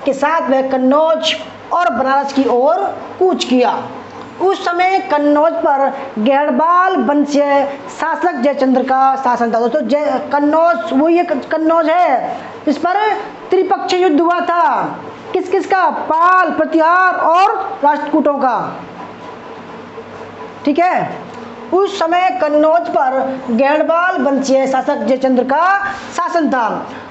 के साथ वह कन्नौज और बनारस की ओर कूच किया। उस समय कन्नौज पर गैड़बाल वंशीय शासक जयचंद्र का शासन था। दोस्तों कन्नौज वही एक कन्नौज है इस पर त्रिपक्षीय युद्ध हुआ था। किस किस का? पाल, प्रतिहार और राष्ट्रकूटों का। ठीक है, उस समय कन्नौज पर गैड़बाल वंशीय शासक जयचंद्र का शासन था।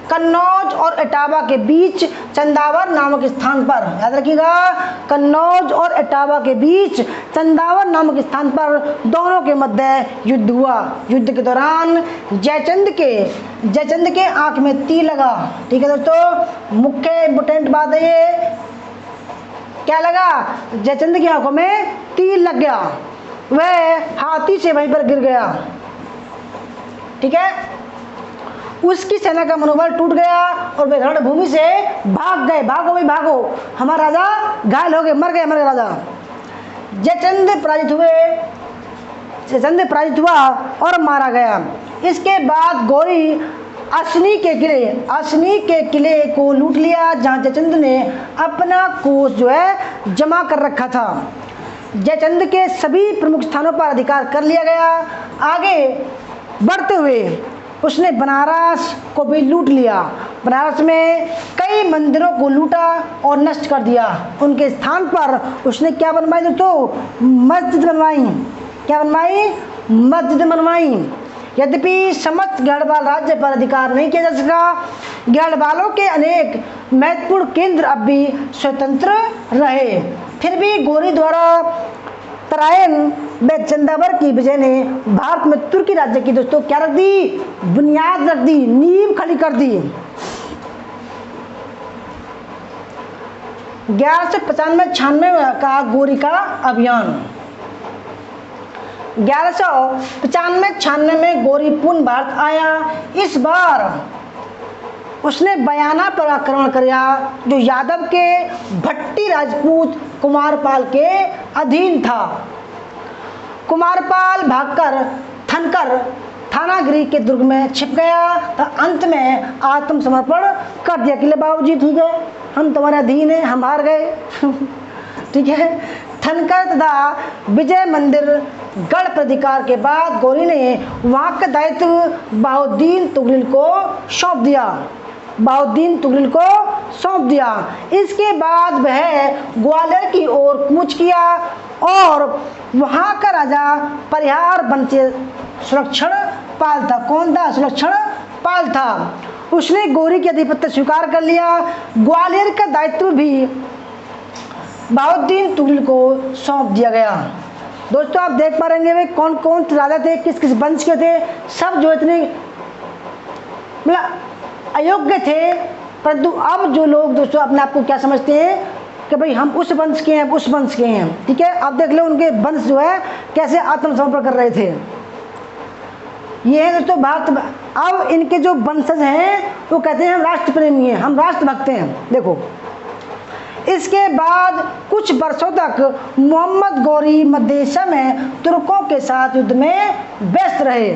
कन्नौज और इटावा के बीच चंदावर नामक स्थान पर, याद रखिएगा, कन्नौज और इटावा के बीच चंदावर नामक स्थान पर दोनों के मध्य युद्ध हुआ। युद्ध के दौरान जयचंद के आंख में तीर लगा। ठीक है दोस्तों, मुख्य इंपोर्टेंट बात है ये, क्या लगा? जयचंद की आंखों में तीर लग गया, वह हाथी से वहीं पर गिर गया। ठीक है, उसकी सेना का मनोबल टूट गया और वे रणभूमि से भाग गए। भागो भाई भागो, हमारा राजा घायल हो गए, मर गए राजा। जयचंद पराजित हुआ और मारा गया। इसके बाद गौरी असनी के किले को लूट लिया, जहां जयचंद ने अपना कोष जो है जमा कर रखा था। जयचंद के सभी प्रमुख स्थानों पर अधिकार कर लिया गया। आगे बढ़ते हुए उसने बनारस को भी लूट लिया। बनारस में कई मंदिरों को लूटा और नष्ट कर दिया। उनके स्थान पर उसने क्या बनवाई दोस्तों? मस्जिद बनवाई। क्या बनवाई? मस्जिद बनवाई। यद्यपि समस्त गैड़बाल राज्य पर अधिकार नहीं किया जा सका, गैड़बालों के अनेक महत्वपूर्ण केंद्र अब भी स्वतंत्र रहे। फिर भी गौरी द्वारा तराइन में चंदावर की विजय ने भारत में तुर्की राज्य की दोस्तों क्या रख दी? बुनियाद रख दी, नींव खड़ी कर दी। 1195-96 का गौरी का अभियान। 1195-96 में गौरी पुनः भारत आया। इस बार उसने बयाना पर आक्रमण किया, जो यादव के भट्टी राजपूत कुमारपाल के अधीन था। कुमारपाल भागकर थानागिरी के दुर्ग में छिप गया, तो अंत में आत्मसमर्पण कर दिया कि बाबूजी ठीक है, हम तुम्हारे अधीन हैं, हम हार गए। ठीक है, थनकर तथा विजय मंदिर गढ़ पर अधिकार के बाद गौरी ने वहां का दायित्व बहाउद्दीन तुगलिल को सौंप दिया। इसके बाद वह ग्वालियर की ओर कूच किया और वहां का राजा परिहार वंशीय सुलक्षण पाल था। कौन था? सुलक्षण पाल था। उसने गौरी के आधिपत्य स्वीकार कर लिया। ग्वालियर का दायित्व भी बहाउद्दीन तुगलिल को सौंप दिया गया। दोस्तों आप देख पा रहे हैं कौन कौन राजा थे, किस किस वंश के थे। सब जो इतने मतलब अयोग्य थे, परंतु अब जो लोग दोस्तों अपने आप को क्या समझते हैं कि भाई हम उस वंश के हैं, ठीक है। आप देख लो उनके वंश जो है कैसे आत्मसमर्पण कर रहे थे। ये है दोस्तों भारत। अब इनके जो वंशज हैं वो कहते हैं हम राष्ट्र प्रेमी हैं, हम राष्ट्रभक्त हैं। देखो, इसके बाद कुछ वर्षों तक मोहम्मद गौरी मध्य एशिया में तुर्कों के साथ युद्ध में व्यस्त रहे।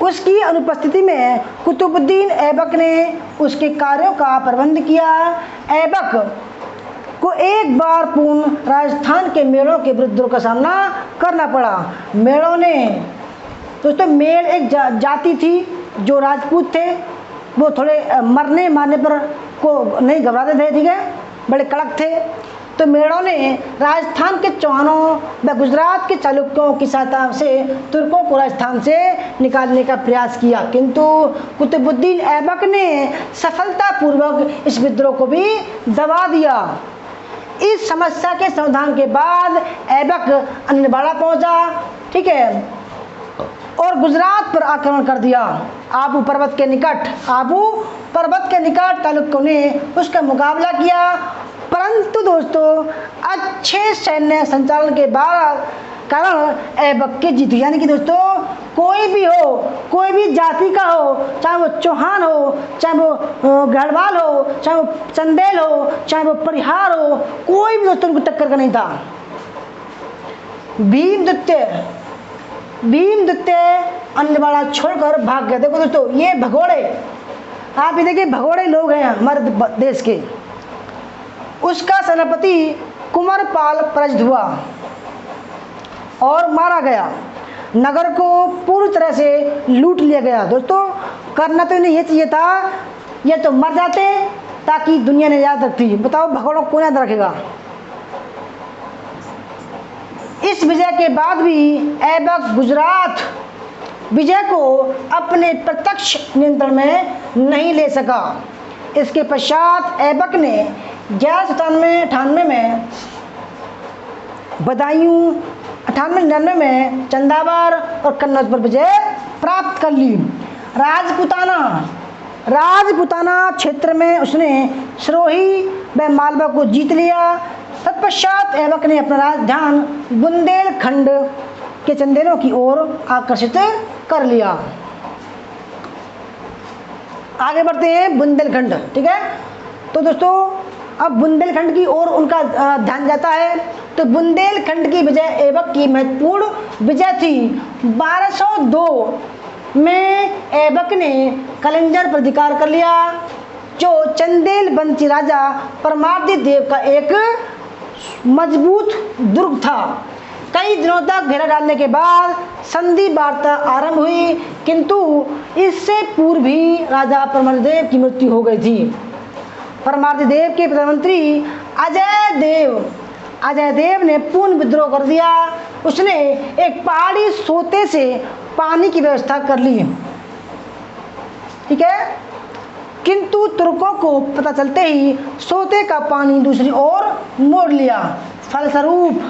उसकी अनुपस्थिति में कुतुबुद्दीन ऐबक ने उसके कार्यों का प्रबंध किया। ऐबक को एक बार पूर्ण राजस्थान के मेड़ों के विरुद्ध का सामना करना पड़ा। मेड़ों ने दोस्तों, मेड़ एक जाति थी जो राजपूत थे, वो थोड़े मरने मारने पर को नहीं घबराते थे, ठीक है, बड़े कड़क थे। तो मेड़ों ने राजस्थान के चौहानों व गुजरात के चालुक्यों की सहायता से तुर्कों को राजस्थान से निकालने का प्रयास किया, किंतु कुतुबुद्दीन ऐबक ने सफलतापूर्वक इस विद्रोह को भी दबा दिया। इस समस्या के समाधान के बाद ऐबक अन्नबाड़ा पहुंचा, ठीक है, और गुजरात पर आक्रमण कर दिया। आबू पर्वत के निकट चालुक्यों ने उसका मुकाबला किया परंतु दोस्तों अच्छे सैन्य संचालन के कारण ऐबक की जीत, यानी कि दोस्तों कोई भी हो, कोई भी जाति का हो, चाहे वो चौहान हो, चाहे वो गढ़वाल हो, चाहे वो चंदेल हो, चाहे वो परिहार हो, कोई भी दोस्तों उनको टक्कर का नहीं था। भीमदत्त अन्नवाड़ा छोड़कर भाग गए। देखो दोस्तों ये भगोड़े, आप ये देखिए भगोड़े लोग हैं हमारे देश के। उसका सेनापति कुमारपाल पराजित हुआ और मारा गया। नगर को पूरी तरह से लूट लिया गया। दोस्तों करना तो इन्हें ये चाहिए था, ये तो मर जाते ताकि दुनिया ने याद रखती। बताओ भगोड़ों को याद रखेगा। इस विजय के बाद भी ऐबक गुजरात विजय को अपने प्रत्यक्ष नियंत्रण में नहीं ले सका। इसके पश्चात ऐबक ने 1197-98 में बदायूं, 98-99 में चंदावर और कन्नौज पर विजय प्राप्त कर ली। राजपुताना क्षेत्र में उसने सिरोही व मालवा को जीत लिया। तत्पश्चात ऐबक ने अपना ध्यान बुंदेलखंड के चंदेलों की ओर आकर्षित कर लिया। आगे बढ़ते हैं बुंदेलखंड, ठीक है। तो दोस्तों अब बुंदेलखंड की ओर उनका ध्यान जाता है। तो बुंदेलखंड की विजय ऐबक की महत्वपूर्ण विजय थी। 1202 में ऐबक ने कलिंजर पर अधिकार कर लिया, जो चंदेल वंशी राजा परमार्दी देव का एक मजबूत दुर्ग था। कई दिनों तक घेरा डालने के बाद संधि वार्ता आरंभ हुई, किंतु इससे पूर्व ही राजा परमार्दी देव की मृत्यु हो गई थी। परमार्दी देव के प्रधानमंत्री अजय देव ने पूर्ण विद्रोह कर दिया। उसने एक पहाड़ी सोते से पानी की व्यवस्था कर ली, ठीक है। किंतु तुर्कों को पता चलते ही सोते का पानी दूसरी ओर मोड़ लिया। फलस्वरूप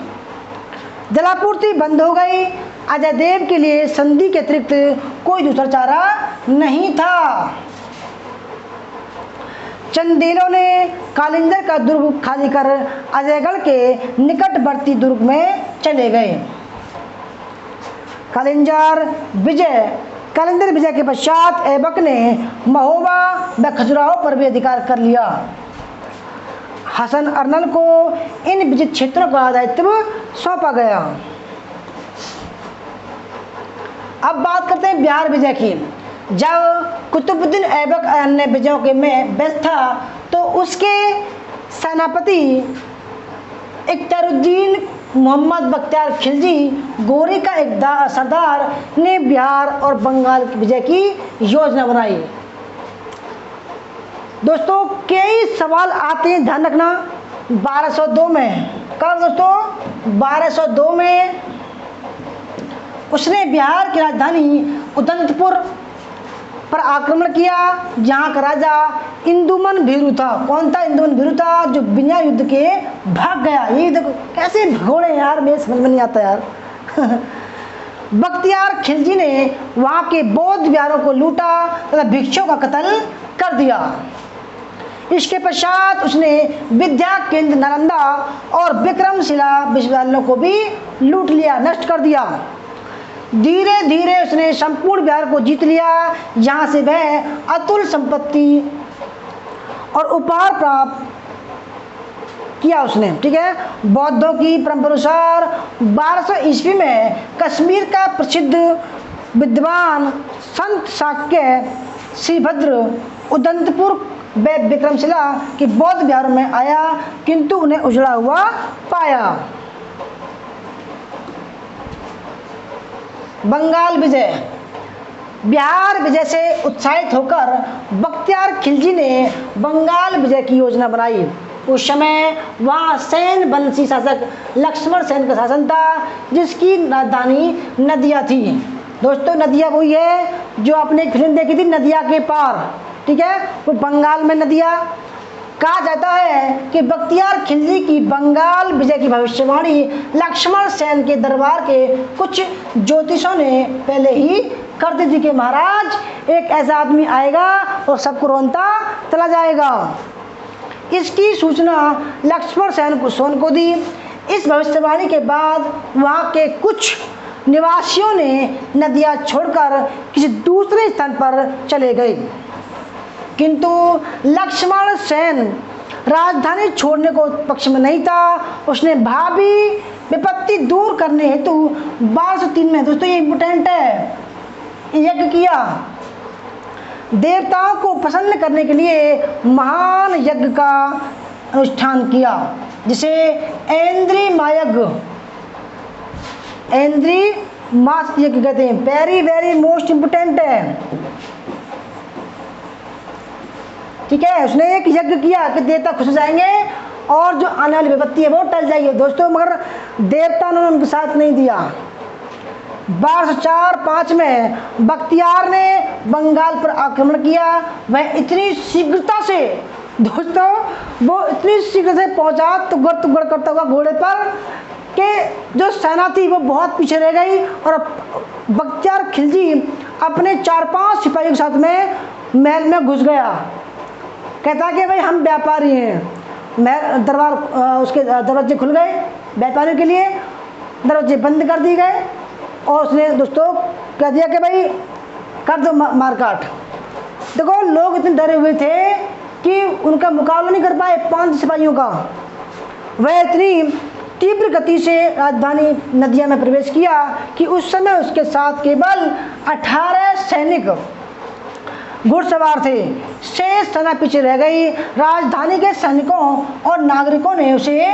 जलापूर्ति बंद हो गई। अजय देव के लिए संधि के अतिरिक्त कोई दूसरा चारा नहीं था। चंदेलों ने कालिंजर का दुर्ग खाली कर अजयगढ़ के निकटवर्ती दुर्ग में चले गए। कालिंजर विजय के पश्चात ऐबक ने महोबा व खजुराहो पर भी अधिकार कर लिया। हसन अर्नल को इन विजित क्षेत्रों का दायित्व सौंपा गया। अब बात करते हैं बिहार विजय की। जब कुतुबुद्दीन ऐबक अन्य विजयों के में व्यस्त था, तो उसके सेनापति इख्तियारुद्दीन मोहम्मद बख्तियार खिलजी गोरी का एक सरदार ने बिहार और बंगाल की विजय की योजना बनाई। दोस्तों कई सवाल आते हैं, ध्यान रखना। 1202 में, कब दोस्तों? 1202 में उसने बिहार की राजधानी उदंतपुर पर आक्रमण किया, जहाँ का राजा इंदुमन भीरू था। कौन था? इंदुमन भीरू था, जो बिना युद्ध के भाग गया। ये देखो कैसे भगोड़े यार, मेरे समझ में नहीं आता यार। बख्तियार खिलजी ने वहाँ के बौद्ध विहारों को लूटा तथा भिक्षुओं का कत्ल कर दिया। इसके पश्चात उसने विद्या केंद्र नालंदा और विक्रमशिला विश्वविद्यालयों को भी लूट लिया, नष्ट कर दिया। धीरे धीरे उसने संपूर्ण बिहार को जीत लिया, जहाँ से वह अतुल संपत्ति और उपहार प्राप्त किया उसने, ठीक है। बौद्धों की परंपरा अनुसार 1200 ईस्वी में कश्मीर का प्रसिद्ध विद्वान संत शाक्य श्रीभद्र उदंतपुर व विक्रमशिला के बौद्ध बिहारों में आया, किंतु उन्हें उजड़ा हुआ पाया। बंगाल विजय। बिहार विजय से उत्साहित होकर बख्तियार खिलजी ने बंगाल विजय की योजना बनाई। उस समय वहाँ सेन वंशी शासक लक्ष्मण सेन का शासन था, जिसकी राजधानी नदिया थी। दोस्तों नदिया वही है जो आपने एक फिल्म देखी थी, नदिया के पार, ठीक है, वो बंगाल में नदिया। कहा जाता है कि बख्तियार खिलजी की बंगाल विजय की भविष्यवाणी लक्ष्मण सेन के दरबार के कुछ ज्योतिषों ने पहले ही कर दी थी कि महाराज एक ऐसा आदमी आएगा और सबको रोनता चला जाएगा। इसकी सूचना लक्ष्मण सेन को दी। इस भविष्यवाणी के बाद वहाँ के कुछ निवासियों ने नदियाँ छोड़कर किसी दूसरे स्थान पर चले गए, किंतु लक्ष्मण सेन राजधानी छोड़ने को पक्ष में नहीं था। उसने भावी विपत्ति दूर करने हेतु 1203 में, दोस्तों ये इम्पोर्टेंट है, यज्ञ किया। देवताओं को प्रसन्न करने के लिए महान यज्ञ का अनुष्ठान किया, जिसे ऐन्द्री मास यज्ञ कहते हैं। वेरी वेरी मोस्ट इम्पोर्टेंट है, ठीक है। उसने एक यज्ञ किया कि देवता खुश हो जाएंगे और जो आने वाली विपत्ति है वो टल जाएगी दोस्तों, मगर देवता ने उनके साथ नहीं दिया। 1204-5 में बख्तियार ने बंगाल पर आक्रमण किया। वह इतनी शीघ्रता से, दोस्तों वो इतनी शीघ्र से पहुंचा तुगड़ करता हुआ घोड़े पर कि जो सेना थी वो बहुत पीछे रह गई, और बख्तियार खिलजी अपने 4-5 सिपाहियों के साथ में महल में घुस गया। कहता कि भाई हम व्यापारी हैं। दरबार उसके दरवाजे खुल गए व्यापारियों के लिए, दरवाजे बंद कर दिए गए, और उसने दोस्तों कह दिया कि भाई कर दो मारकाट। देखो लोग इतने डरे हुए थे कि उनका मुकाबला नहीं कर पाए 5 सिपाहियों का। वह इतनी तीव्र गति से राजधानी नदिया में प्रवेश किया कि उस समय उसके साथ केवल 18 सैनिक घुड़सवार थे। शेष सेना पीछे रह गई। राजधानी के सैनिकों और नागरिकों ने उसे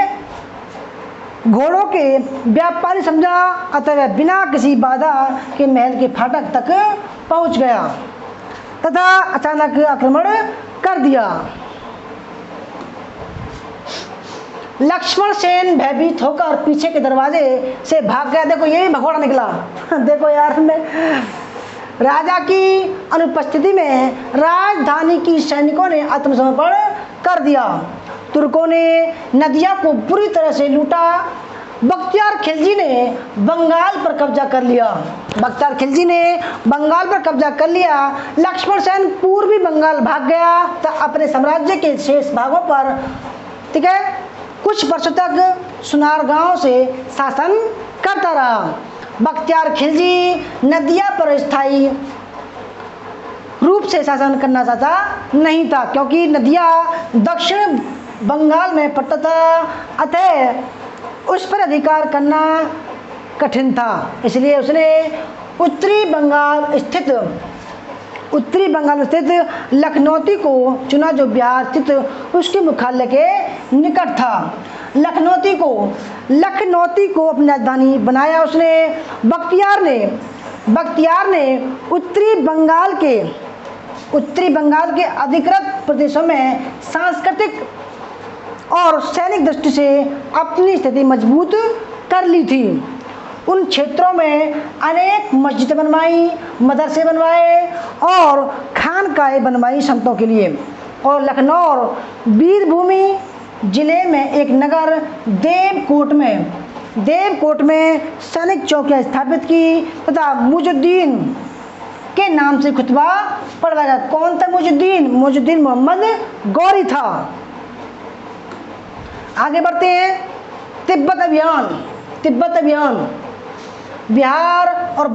घोड़ों के व्यापारी समझा, अतः बिना किसी बाधा के महल के फाटक तक पहुंच गया तथा अचानक आक्रमण कर दिया। लक्ष्मण सेन भयभीत होकर पीछे के दरवाजे से भाग गया। देखो यही भगोड़ा निकला देखो यार, मैं राजा की अनुपस्थिति में राजधानी की सैनिकों ने आत्मसमर्पण कर दिया। तुर्कों ने नदिया को बुरी तरह से लूटा। बख्तियार खिलजी ने बंगाल पर कब्जा कर लिया। लक्ष्मण सेन पूर्वी बंगाल भाग गया तो अपने साम्राज्य के शेष भागों पर, ठीक है, कुछ वर्षों तक सुनारगांव से शासन करता रहा। बख्तियार खिलजी नदिया पर स्थायी रूप से शासन करना चाहता नहीं था, क्योंकि नदिया दक्षिण बंगाल में पड़ता था, अतः उस पर अधिकार करना कठिन था। इसलिए उसने उत्तरी बंगाल में स्थित लखनौती को चुना, जो बिहार स्थित उसके मुख्यालय के निकट था। लखनौती को अपनी राजधानी बनाया उसने। बख्तियार ने उत्तरी बंगाल के अधिकृत प्रदेशों में सांस्कृतिक और सैनिक दृष्टि से अपनी स्थिति मजबूत कर ली थी। उन क्षेत्रों में अनेक मस्जिदें बनवाई, मदरसे बनवाए और खानकाएं बनवाई संतों के लिए। और लखनऊ वीरभूमि जिले में एक नगर देवकोट में सैनिक चौकियां स्थापित की तथा मुजुद्दीन के नाम से खुतबा पढ़ा गया। कौन था मुजुद्दीन मोहम्मद गौरी था। आगे बढ़ते हैं। तिब्बत अभियान। बिहार और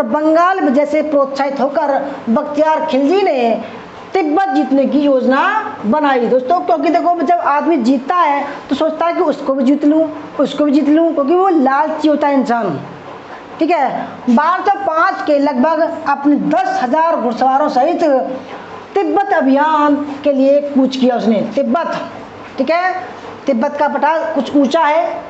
बंगाल विजय से प्रोत्साहित होकर बख्तियार खिलजी ने तिब्बत जीतने की योजना बनाई दोस्तों, क्योंकि देखो जब आदमी जीतता है तो सोचता है कि उसको भी जीत लूँ, क्योंकि वो लालची होता है इंसान, ठीक है। 1205 के लगभग अपने 10,000 घुड़सवारों सहित तिब्बत अभियान के लिए कूच किया उसने। तिब्बत, ठीक है, तिब्बत का पठार कुछ ऊंचा है।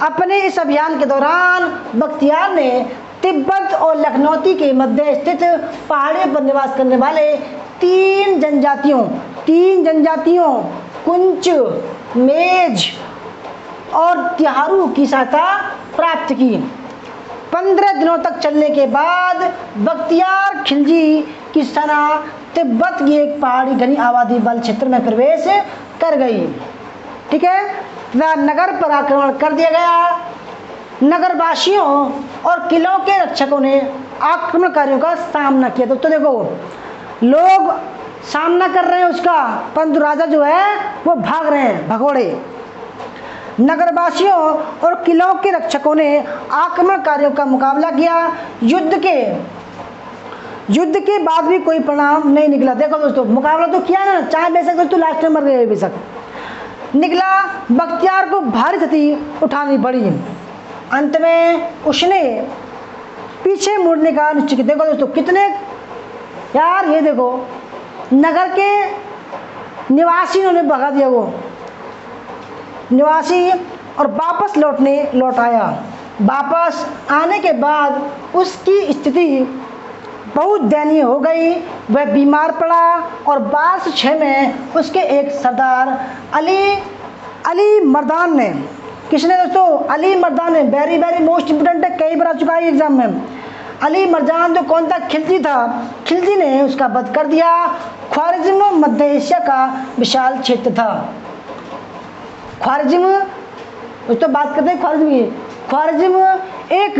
अपने इस अभियान के दौरान बख्तियार ने तिब्बत और लखनौती के मध्य स्थित पहाड़ियों पर निवास करने वाले तीन जनजातियों कुंच, मेज और तिहारू की सहायता प्राप्त की। 15 दिनों तक चलने के बाद बख्तियार खिलजी की सेना तिब्बत की एक पहाड़ी घनी आबादी वाले क्षेत्र में प्रवेश कर गई, ठीक है। वह नगर पर आक्रमण कर दिया गया। नगरवासियों और किलों के रक्षकों ने आक्रमणकारियों का सामना किया। तो देखो लोग सामना कर रहे हैं उसका, परंतु राजा जो है वो भाग रहे हैं भगोड़े। नगरवासियों और किलों के रक्षकों ने आक्रमणकारियों का मुकाबला किया। युद्ध के बाद भी कोई परिणाम नहीं निकला। देखो दोस्तों, मुकाबला तो किया ना, चाहे बेशक दोस्तों लास्ट में मर गए बेशक, निकला बख्तियार को भारी क्षति उठानी पड़ी। अंत में उसने पीछे मुड़ने का निश्चय किया। देखो दोस्तों कितने यार, ये देखो नगर के निवासी ने भगा दिया वो निवासी, और वापस लौट आया। वापस आने के बाद उसकी स्थिति बहुत दयनीय हो गई। वह बीमार पड़ा और 1206 में उसके एक सरदार अली मर्दान ने, किसने दोस्तों? अली मर्दान ने, वेरी वेरी मोस्ट इंपोर्टेंट है, कई बार आ चुका है एग्जाम में। अली मर्दान जो कौन था? खिलजी था। खिलजी ने उसका वध कर दिया। ख्वारिज्म मध्य एशिया का विशाल क्षेत्र था। ख्वारिज्म दोस्तों बात करते हैं ख्वारिज्म की। ख्वारिज्म एक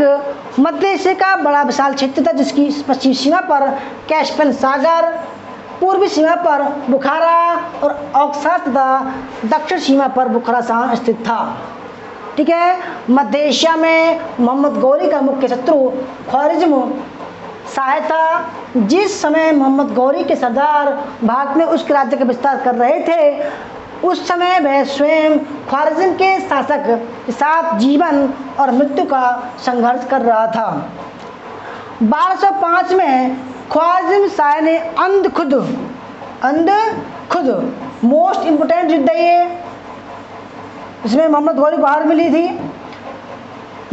मध्य एशिया का बड़ा विशाल क्षेत्र था, जिसकी पश्चिमी सीमा पर कैस्पियन सागर, पूर्वी सीमा पर बुखारा और ऑक्सास तथा दक्षिण सीमा पर बुखारासान स्थित था। ठीक है, मध्य एशिया में मोहम्मद गौरी का मुख्य शत्रु ख्वारिज्म शाह था। जिस समय मोहम्मद गौरी के सरदार भारत में उसके राज्य का विस्तार कर रहे थे, उस समय वह स्वयं ख्वारिज्म के शासक के साथ जीवन और मृत्यु का संघर्ष कर रहा था। 1205 में ख्वारिज्म शाह ने अंधखुद मोस्ट इंपोर्टेंट युद्ध है, इसमें मोहम्मद गौरी को हार मिली थी।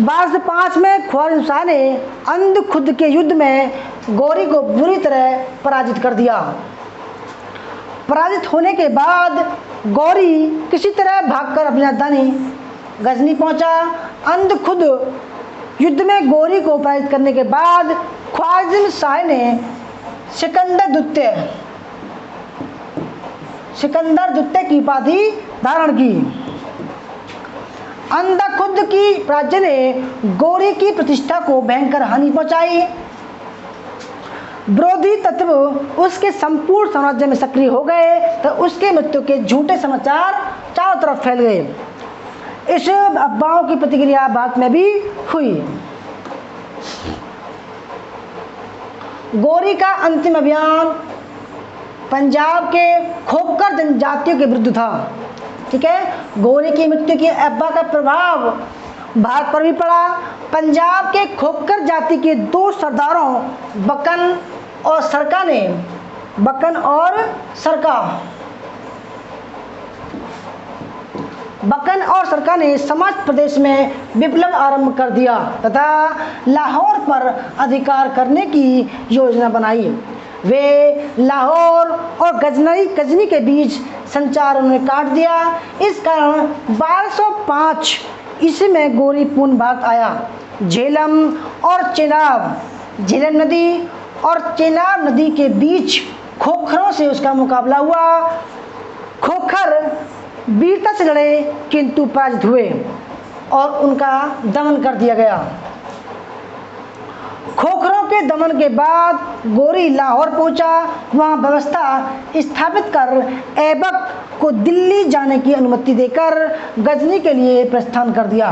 1205 में ख्वारिज्म शाह ने अंधखुद के युद्ध में गौरी को बुरी तरह पराजित कर दिया। पराजित होने के बाद गौरी किसी तरह भागकर अपनी राजधानी गजनी पहुंचा। अंधखुद युद्ध में गौरी को पराजित करने के बाद ख्वारिज्म शाह ने सिकंदर द्वितीय की उपाधि धारण की। अंधखुद की पराजय ने गौरी की प्रतिष्ठा को भयंकर हानि पहुंचाई। विरोधी तत्व उसके संपूर्ण साम्राज्य में सक्रिय हो गए, तो उसके मृत्यु के झूठे समाचार चारों तरफ फैल गए। इस अफवाहों की प्रतिक्रिया भारत में भी हुई। गौरी का अंतिम अभियान पंजाब के खोखर जनजातियों के विरुद्ध था। ठीक है, गौरी की मृत्यु की अफवाह का प्रभाव भारत पर भी पड़ा। पंजाब के खोखर जाति के 2 सरदारों बकन और सरका ने समस्त प्रदेश में विप्लव आरंभ कर दिया तथा लाहौर पर अधिकार करने की योजना बनाई। वे लाहौर और गजनी के बीच संचार उन्होंने काट दिया। इस कारण 1205 ईस्वी में गौरी पूर्ण भारत आया। झेलम और चेनाब नदी के बीच खोखरों से उसका मुकाबला हुआ। खोखर वीरता से लड़े किंतु पराजित हुए और उनका दमन कर दिया गया। खोखरों के दमन के बाद गौरी लाहौर पहुंचा। वहां व्यवस्था स्थापित कर ऐबक को दिल्ली जाने की अनुमति देकर गजनी के लिए प्रस्थान कर दिया।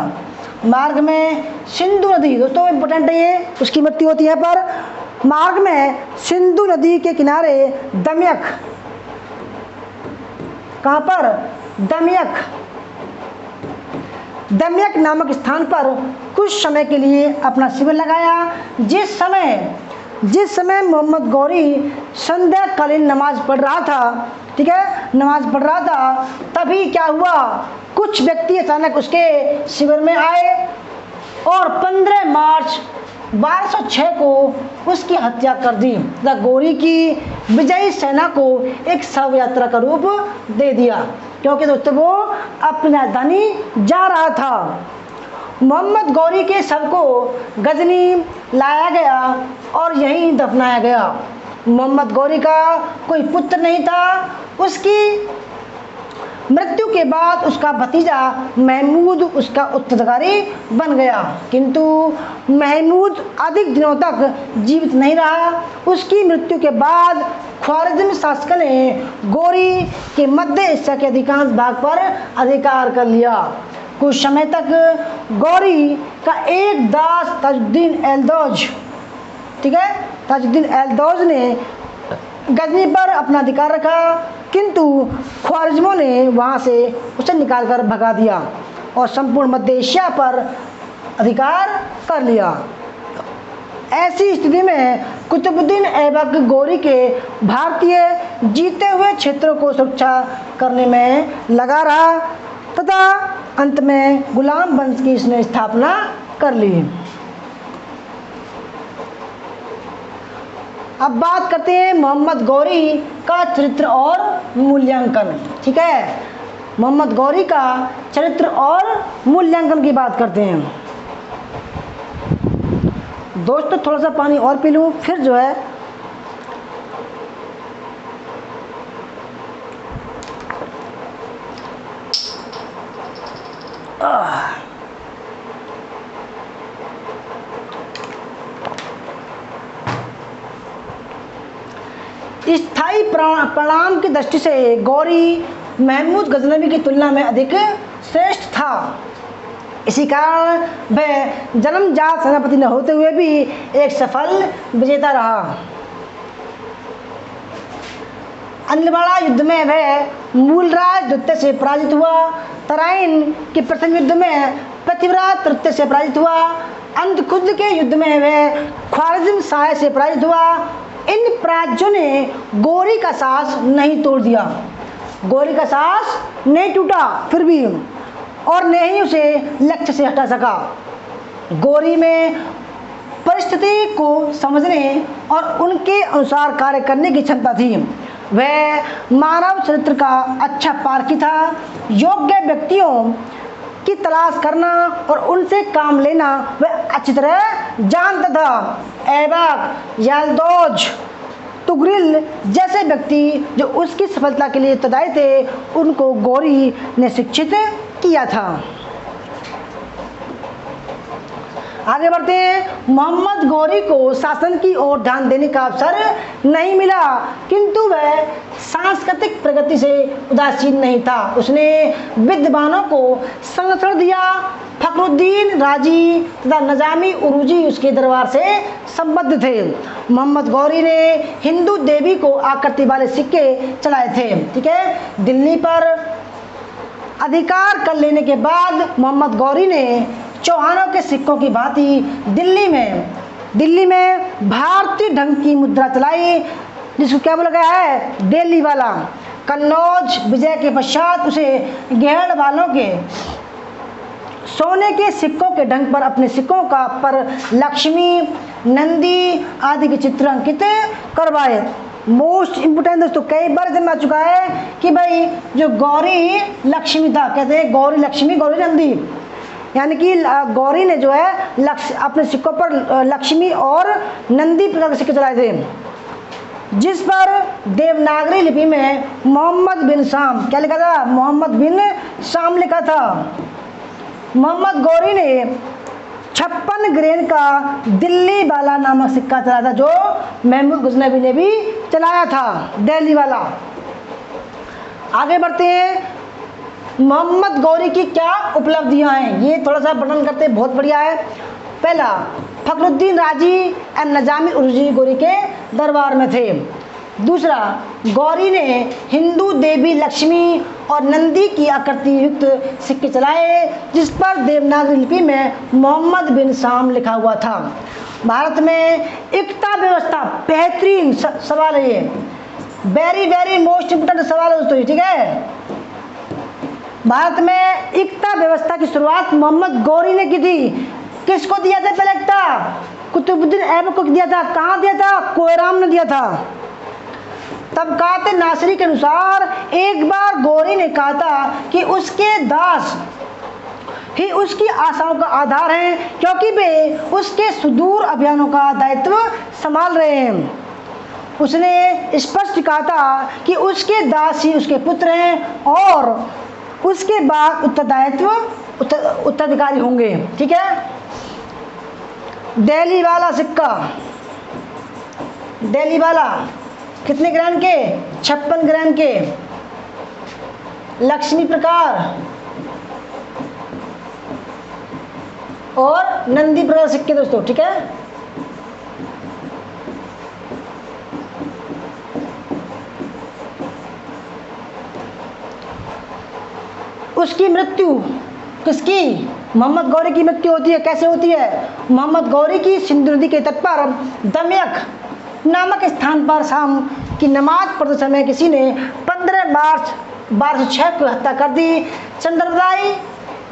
मार्ग में सिंधु नदी, दोस्तों इंपोर्टेंट है ये, उसकी मृत्यु होती है पर मार्ग में सिंधु नदी के किनारे दमयक, कहां पर? दमयक नामक स्थान पर कुछ समय के लिए अपना शिविर लगाया। जिस समय मोहम्मद गौरी संध्याकालीन नमाज पढ़ रहा था, ठीक है, नमाज पढ़ रहा था, तभी क्या हुआ, कुछ व्यक्ति अचानक उसके शिविर में आए और 15 मार्च 1206 को उसकी हत्या कर दी। गौरी की विजयी सेना को एक शव यात्रा का रूप दे दिया, क्योंकि दोस्तों वो अपनी राजधानी जा रहा था। मोहम्मद गौरी के शव को गजनी लाया गया और यहीं दफनाया गया। मोहम्मद गौरी का कोई पुत्र नहीं था। उसकी मृत्यु के बाद उसका भतीजा महमूद उसका उत्तराधिकारी बन गया, किंतु महमूद अधिक दिनों तक जीवित नहीं रहा। उसकी मृत्यु के बाद ख्वारिज़्म शासकों ने गौरी के मध्य एशिया के अधिकांश भाग पर अधिकार कर लिया। कुछ समय तक गौरी का एक दास ताजुद्दीन एलदौज, ठीक है, ताजुद्दीन एलदौज ने गजनी पर अपना अधिकार रखा, किंतु ख्वारिज़्मों ने वहाँ से उसे निकालकर भगा दिया और संपूर्ण मध्य एशिया पर अधिकार कर लिया। ऐसी स्थिति में कुतुबुद्दीन ऐबक गौरी के भारतीय जीते हुए क्षेत्रों को सुरक्षा करने में लगा रहा तथा अंत में गुलाम वंश की इसने स्थापना कर ली। अब बात करते हैं मोहम्मद गौरी का चरित्र और मूल्यांकन, ठीक है। मोहम्मद गौरी का चरित्र और मूल्यांकन की बात करते हैं। दोस्तों थोड़ा सा पानी और पी लूँ, फिर जो है स्थायी परिणाम की दृष्टि से गौरी महमूद गजनवी की तुलना में अधिक श्रेष्ठ था। इसी कारण वह जन्मजात सेनापति न होते हुए भी एक सफल विजेता रहा। अनिलवाड़ा युद्ध में वह मूलराज द्वितीय से पराजित हुआ। तराइन के प्रथम युद्ध में पृथ्वीराज तृतीय से पराजित हुआ। अंधकुंज के युद्ध में वह ख्वारिज़्म शाह से पराजित हुआ। इन पराजयों ने गौरी का साहस नहीं तोड़ दिया, गौरी का साहस नहीं टूटा फिर भी, और न ही उसे लक्ष्य से हटा सका। गौरी में परिस्थिति को समझने और उनके अनुसार कार्य करने की क्षमता थी। वह मानव चरित्र का अच्छा पारखी था। योग्य व्यक्तियों की तलाश करना और उनसे काम लेना वह अच्छी तरह जानता था। ऐबक, यल्दौज, तुगरिल जैसे व्यक्ति जो उसकी सफलता के लिए उत्तरदायी थे, उनको गौरी ने शिक्षित किया था। आगे बढ़ते हैं। मोहम्मद गौरी को शासन की ओर ध्यान देने का अवसर नहीं मिला, किंतु वह सांस्कृतिक प्रगति से उदासीन नहीं था। उसने विद्वानों को संरक्षण दिया। फखरुद्दीन राजी तथा निजामी उरूजी उसके दरबार से संबद्ध थे। मोहम्मद गौरी ने हिंदू देवी को आकृति वाले सिक्के चलाए थे, ठीक है। दिल्ली पर अधिकार कर लेने के बाद मोहम्मद गौरी ने चौहानों के सिक्कों की भांति दिल्ली में भारतीय ढंग की मुद्रा चलाई, जिसको क्या बोला गया है, दिल्ली वाला। कन्नौज विजय के पश्चात उसे गहड़ वालों के सोने के सिक्कों के ढंग पर अपने सिक्कों का पर लक्ष्मी, नंदी आदि के चित्र अंकित करवाए। मोस्ट इम्पोर्टेंट दोस्तों, कई बार जन्म आ चुका है कि भाई जो गौरी लक्ष्मी था, कहते हैं गौरी लक्ष्मी गौरी नंदी, यानी कि गौरी ने जो है अपने सिक्कों पर लक्ष्मी और नंदी प्रकार के सिक्के चलाए थे, जिस पर देवनागरी लिपि में मोहम्मद बिन शाम क्या लिखा था, मोहम्मद बिन शाम लिखा था। मोहम्मद गौरी ने 56 ग्रेन का दिल्ली वाला नामक सिक्का चलाया था, जो महमूद गजनवी ने भी चलाया था, दिल्ली वाला। आगे बढ़ते हैं। मोहम्मद गौरी की क्या उपलब्धियां हैं, ये थोड़ा सा वर्णन करते हैं, बहुत बढ़िया है। पहला, फखरुद्दीन राजी एवं निजामी उरूजी गौरी के दरबार में थे। दूसरा, गौरी ने हिंदू देवी लक्ष्मी और नंदी की आकृति युक्त सिक्के चलाए, जिस पर देवनागरी लिपि में मोहम्मद बिन शाम लिखा हुआ था। भारत में एकता व्यवस्था, बेहतरीन सवाल है ये, वेरी वेरी मोस्ट इम्पोर्टेंट सवाल है दोस्तों, ठीक है। भारत में एकता व्यवस्था की शुरुआत मोहम्मद गौरी ने की थी। किसको दिया था पहले एकता? कुतुबुद्दीन ऐबक को दिया था। कहाँ दिया था? कोयराम ने दिया था। तबकात नासरी के अनुसार एक बार गौरी ने कहा था कि उसके दास ही उसकी आशाओं का आधार हैं, क्योंकि वे उसके सुदूर अभियानों का दायित्व संभाल रहे हैं। उसने स्पष्ट कहा था कि उसके दास ही उसके पुत्र हैं और उसके बाद उत्तराधिकारी होंगे। ठीक है। दिल्ली वाला सिक्का, दिल्ली वाला कितने ग्राम के? 56 ग्राम के। लक्ष्मी प्रकार और नंदी प्रकार सिक्के दोस्तों। ठीक है। उसकी मृत्यु किसकी? मोहम्मद गौरी की मृत्यु होती है। कैसे होती है? मोहम्मद गौरी की सिंधु नदी के तट पर दमयक नामक स्थान पर शाम की नमाज पढ़ते समय किसी ने 15 मार्च 1206 को हत्या कर दी। चंद्रदाई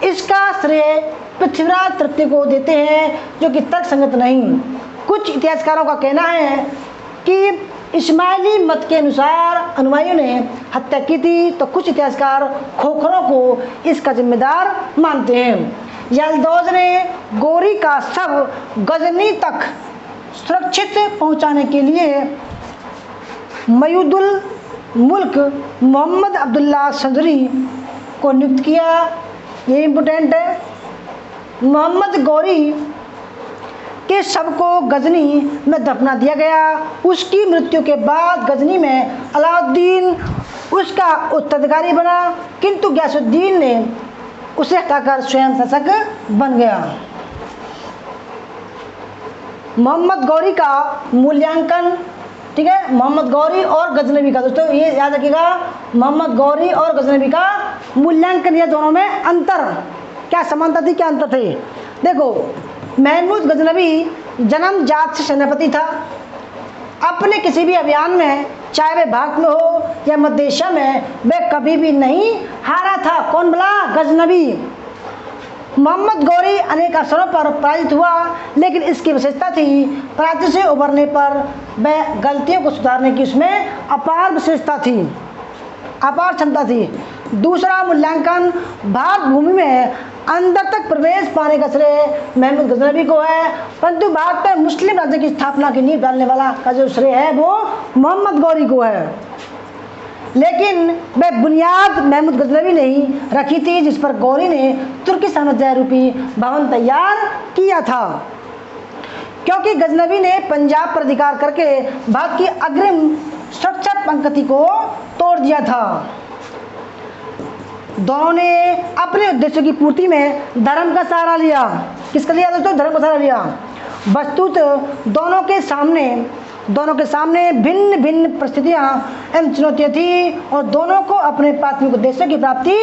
इसका श्रेय पृथ्वीराज तृतीय को देते हैं, जो कि तर्क संगत नहीं। कुछ इतिहासकारों का कहना है कि इस्माइली मत के अनुसार अनुयायियों ने हत्या की थी, तो कुछ इतिहासकार खोखरों को इसका जिम्मेदार मानते हैं। यल्दौज ने गौरी का शव गजनी तक सुरक्षित पहुंचाने के लिए मयूदुल मुल्क मोहम्मद अब्दुल्ला सदरी को नियुक्त किया। ये इम्पोर्टेंट है। मोहम्मद गौरी के शव को गजनी में दफना दिया गया। उसकी मृत्यु के बाद गजनी में अलाउद्दीन उसका उत्तराधिकारी बना, किंतु गयासुद्दीन ने उसे हटाकर स्वयं शासक बन गया। मोहम्मद गौरी का मूल्यांकन, ठीक है, मोहम्मद गौरी और गजनबी का, दोस्तों ये याद रखिएगा, मोहम्मद गौरी और गजनबी का मूल्यांकन, ये दोनों में अंतर, क्या समानता थी क्या अंतर थे? देखो, महमूद गजनबी जन्मजात से सेनापति था। अपने किसी भी अभियान में, चाहे वे भारत में हो या मध्य एशिया में, वे कभी भी नहीं हारा था। कौन बोला? गजनबी। मोहम्मद गौरी अनेक अवसरों पर पराजित हुआ, लेकिन इसकी विशेषता थी पराजय से उबरने पर वह गलतियों को सुधारने की उसमें अपार विशेषता थी, अपार क्षमता थी। दूसरा मूल्यांकन, भारत भूमि में अंदर तक प्रवेश पाने का श्रेय महमूद गजनबी को है, परंतु भारत में मुस्लिम राज्य की स्थापना की नींव डालने वाला का जो श्रेय है वो मोहम्मद गौरी को है। लेकिन वह बुनियाद महमूद गजनबी ने ही रखी थी, जिस पर गौरी ने तुर्की साम्राज्य रूपी भवन तैयार किया था। क्योंकि गजनबी ने पंजाब पर अधिकार करके भारत की अग्रिम सुरक्षा पंक्ति को तोड़ दिया था। दोनों ने अपने उद्देश्यों की पूर्ति में धर्म का सहारा लिया। किसका लिया दोस्तों? धर्म का सहारा लिया। वस्तुतः दोनों के सामने भिन्न भिन्न परिस्थितियां एवं चुनौतियां थी और दोनों को अपने प्राथमिक उद्देश्यों की प्राप्ति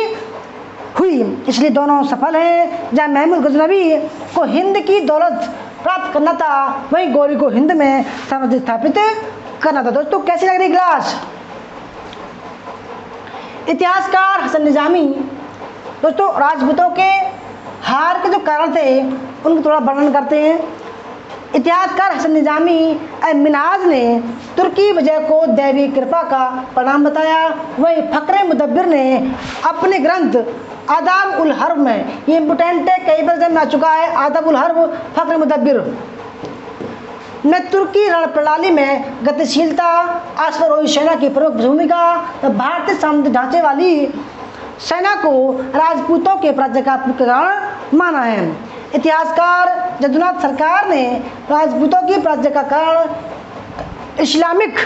हुई, इसलिए दोनों सफल हैं। जहाँ महमूद गजनबी को हिंद की दौलत प्राप्त करना था, वहीं गौरी को हिंद में साम्राज्य स्थापित करना था। दोस्तों कैसी लग रही क्लास? इतिहासकार हसन निजामी दोस्तों राजपूतों के हार के जो कारण थे उनको थोड़ा वर्णन करते हैं। इतिहासकार हसन निजामी मिनहाज ने तुर्की विजय को दैवी कृपा का परिणाम बताया। वहीं फक्रे मुदब्बिर ने अपने ग्रंथ आदाब उल हर्ब में, ये इंपोर्टेंट है, कई बार में आ चुका है, आदाब उल हर्ब फक्रे मुदब्बिर में तुर्की रण प्रणाली में गतिशीलता, अश्वारोही सेना की प्रमुख भूमिका, भारतीय सामरिक ढांचे वाली सेना को राजपूतों के पराजय का मुख्य कारण माना है। इतिहासकार जदुनाथ सरकार ने राजपूतों की पराजय का कारण इस्लामिक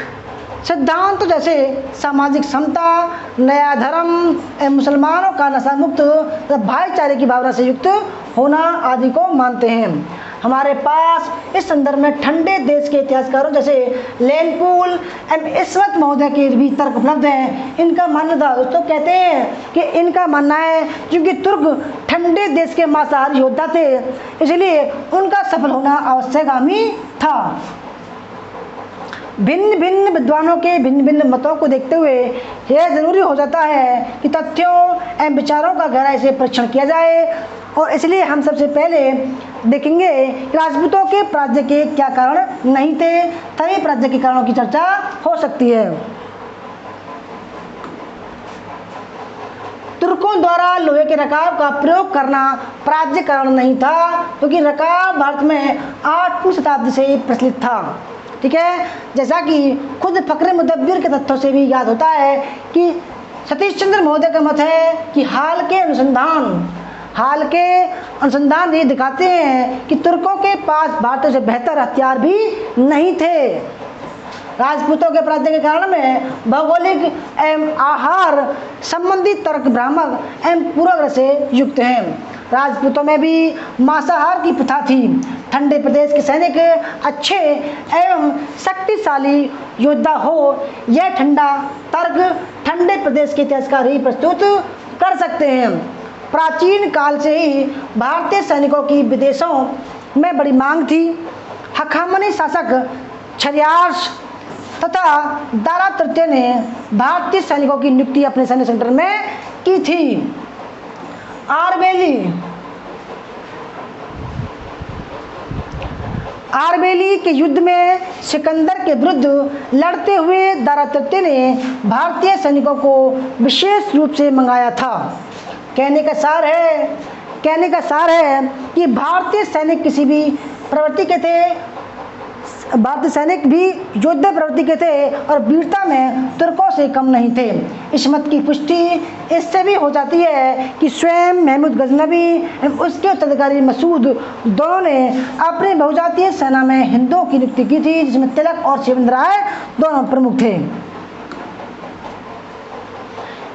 सिद्धांत जैसे सामाजिक समता, नया धर्म, मुसलमानों का नशा मुक्त, भाईचारे की भावना से युक्त होना आदि को मानते हैं। हमारे पास इस संदर्भ में ठंडे देश के इतिहासकारों जैसे लेनपूल एवं इस्मत महोदय के भी तर्क उपलब्ध हैं। इनका मानना था दोस्तों, कहते हैं कि इनका मानना है क्योंकि तुर्क ठंडे देश के मांसाहारी योद्धा थे, इसलिए उनका सफल होना अवश्यगामी था। भिन्न भिन्न विद्वानों के भिन्न भिन्न मतों को देखते हुए यह जरूरी हो जाता है कि तथ्यों एवं विचारों का गहराई से परीक्षण किया जाए, और इसलिए हम सबसे पहले देखेंगे कि राजपूतों के पराजय के क्या कारण नहीं थे, तभी पराजय के कारणों की चर्चा हो सकती है। तुर्कों द्वारा लोहे के रकाब का प्रयोग करना पराजय कारण नहीं था, क्योंकि रकाब भारत में 8वीं शताब्दी से प्रचलित था। ठीक है। जैसा कि खुद फकरे मुदब्बिर के तथ्यों से भी याद होता है कि सतीश चंद्र महोदय का मत है कि हाल के अनुसंधान ये दिखाते हैं कि तुर्कों के पास भारतीयों से बेहतर हथियार भी नहीं थे। राजपूतों के अपराध के कारण में भौगोलिक एवं आहार संबंधी तर्क भ्रामक एवं पूर्वाग्रह से युक्त हैं। राजपूतों में भी मांसाहार की प्रथा थी। ठंडे प्रदेश के सैनिक अच्छे एवं शक्तिशाली योद्धा हो, यह ठंडा तर्क ठंडे प्रदेश के इतिहासकार ही प्रस्तुत कर सकते हैं। प्राचीन काल से ही भारतीय सैनिकों की विदेशों में बड़ी मांग थी। हखामनी शासक क्षत्रियार्ष तथा दारा तृतीय ने भारतीय सैनिकों की नियुक्ति अपने सैन्य सेंटर में की थी। आरबेली के युद्ध में सिकंदर के विरुद्ध लड़ते हुए दारा तृतीय ने भारतीय सैनिकों को विशेष रूप से मंगाया था। कहने का सार है कि भारतीय सैनिक किसी भी प्रवृत्ति के थे, भारतीय सैनिक भी योद्धा प्रवृत्ति के थे और वीरता में तुर्कों से कम नहीं थे। इस मत की पुष्टि इससे भी हो जाती है कि स्वयं महमूद गजनवी एवं उसके उत्तराधिकारी मसूद दोनों ने अपनी बहुजातीय सेना में हिंदुओं की नियुक्ति की थी, जिसमें तिलक और शिवेंद्र राय दोनों प्रमुख थे।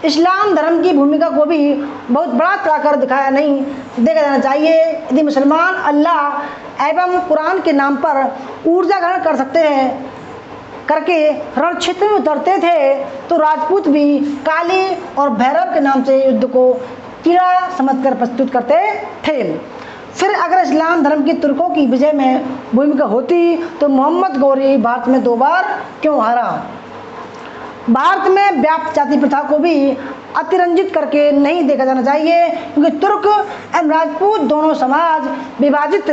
इस्लाम धर्म की भूमिका को भी बहुत बड़ा चढ़ाकर दिखाया नहीं देखा जाना चाहिए। यदि मुसलमान अल्लाह एवं कुरान के नाम पर ऊर्जा ग्रहण कर सकते हैं करके रण क्षेत्र में उतरते थे, तो राजपूत भी काली और भैरव के नाम से युद्ध को कीड़ा समझकर प्रस्तुत करते थे। फिर अगर इस्लाम धर्म की तुर्कों की विजय में भूमिका होती तो मोहम्मद गौरी भारत में 2 बार क्यों हारा। भारत में व्याप्त जाति प्रथा को भी अतिरंजित करके नहीं देखा जाना चाहिए, क्योंकि तुर्क एवं राजपूत दोनों समाज विभाजित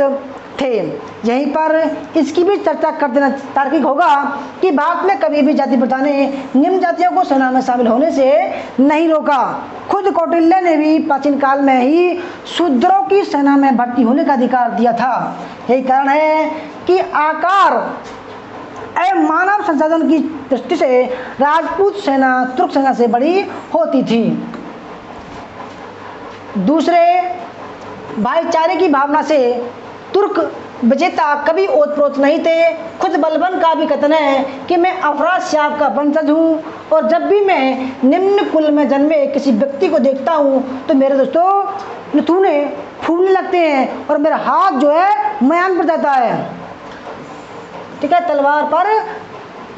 थे। यहीं पर इसकी भी चर्चा कर देना तार्किक होगा कि भारत में कभी भी जाति प्रथा ने निम्न जातियों को सेना में शामिल होने से नहीं रोका। खुद कौटिल्य ने भी प्राचीन काल में ही शूद्रों की सेना में भर्ती होने का अधिकार दिया था। यही कारण है कि आकार एवं मानव संसाधन की दृष्टि से राजपूत सेना तुर्क सेना से बड़ी होती थी। दूसरे, भाईचारे की भावना से तुर्क विजेता कभी ओतप्रोत नहीं थे। खुद बलबन का भी कथन है कि मैं अफरासियाब का वंशज हूँ और जब भी मैं निम्न कुल में जन्मे किसी व्यक्ति को देखता हूँ तो मेरे दोस्तों नथुने फूलने लगते हैं और मेरा हाथ जो है मैदान पर जाता है, ठीक है, तलवार पर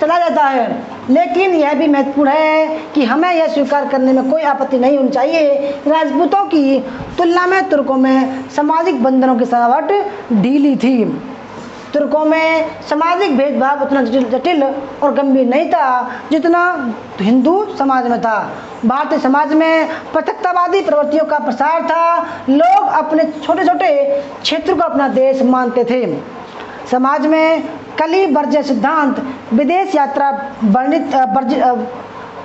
चला जाता है। लेकिन यह भी महत्वपूर्ण है कि हमें यह स्वीकार करने में कोई आपत्ति नहीं होनी चाहिए, राजपूतों की तुलना में तुर्कों में सामाजिक बंधनों की सजावट ढीली थी। तुर्कों में सामाजिक भेदभाव उतना जटिल और गंभीर नहीं था जितना हिंदू समाज में था। भारतीय समाज में पृथकतावादी प्रवृत्तियों का प्रसार था। लोग अपने छोटे छोटे क्षेत्र को अपना देश मानते थे। समाज में कली वर्ज्य सिद्धांत विदेश यात्रा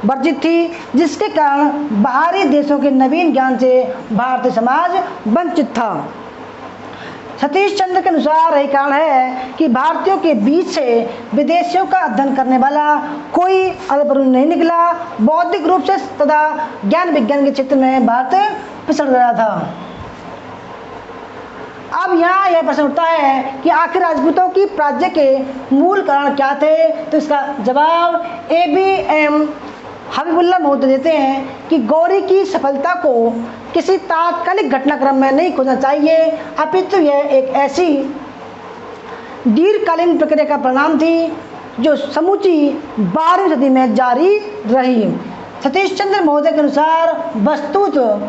वर्जित थी, जिसके कारण बाहरी देशों के नवीन ज्ञान से भारतीय समाज वंचित था। सतीश चंद्र के अनुसार यही कारण है कि भारतीयों के बीच से विदेशियों का अध्ययन करने वाला कोई अल्परुण नहीं निकला। बौद्धिक रूप से तथा ज्ञान विज्ञान के क्षेत्र में भारत पिछड़ गया था। अब यहाँ यह प्रश्न उठता है कि आखिर राजपूतों की पराजय के मूल कारण क्या थे। तो इसका जवाब ABM हबीबुल्लाह महोदय देते हैं कि गौरी की सफलता को किसी तात्कालिक घटनाक्रम में नहीं खोजना चाहिए, अपितु यह एक ऐसी दीर्घकालीन प्रक्रिया का परिणाम थी जो समूची 12वीं सदी में जारी रही। सतीश चंद्र महोदय के अनुसार वस्तुतः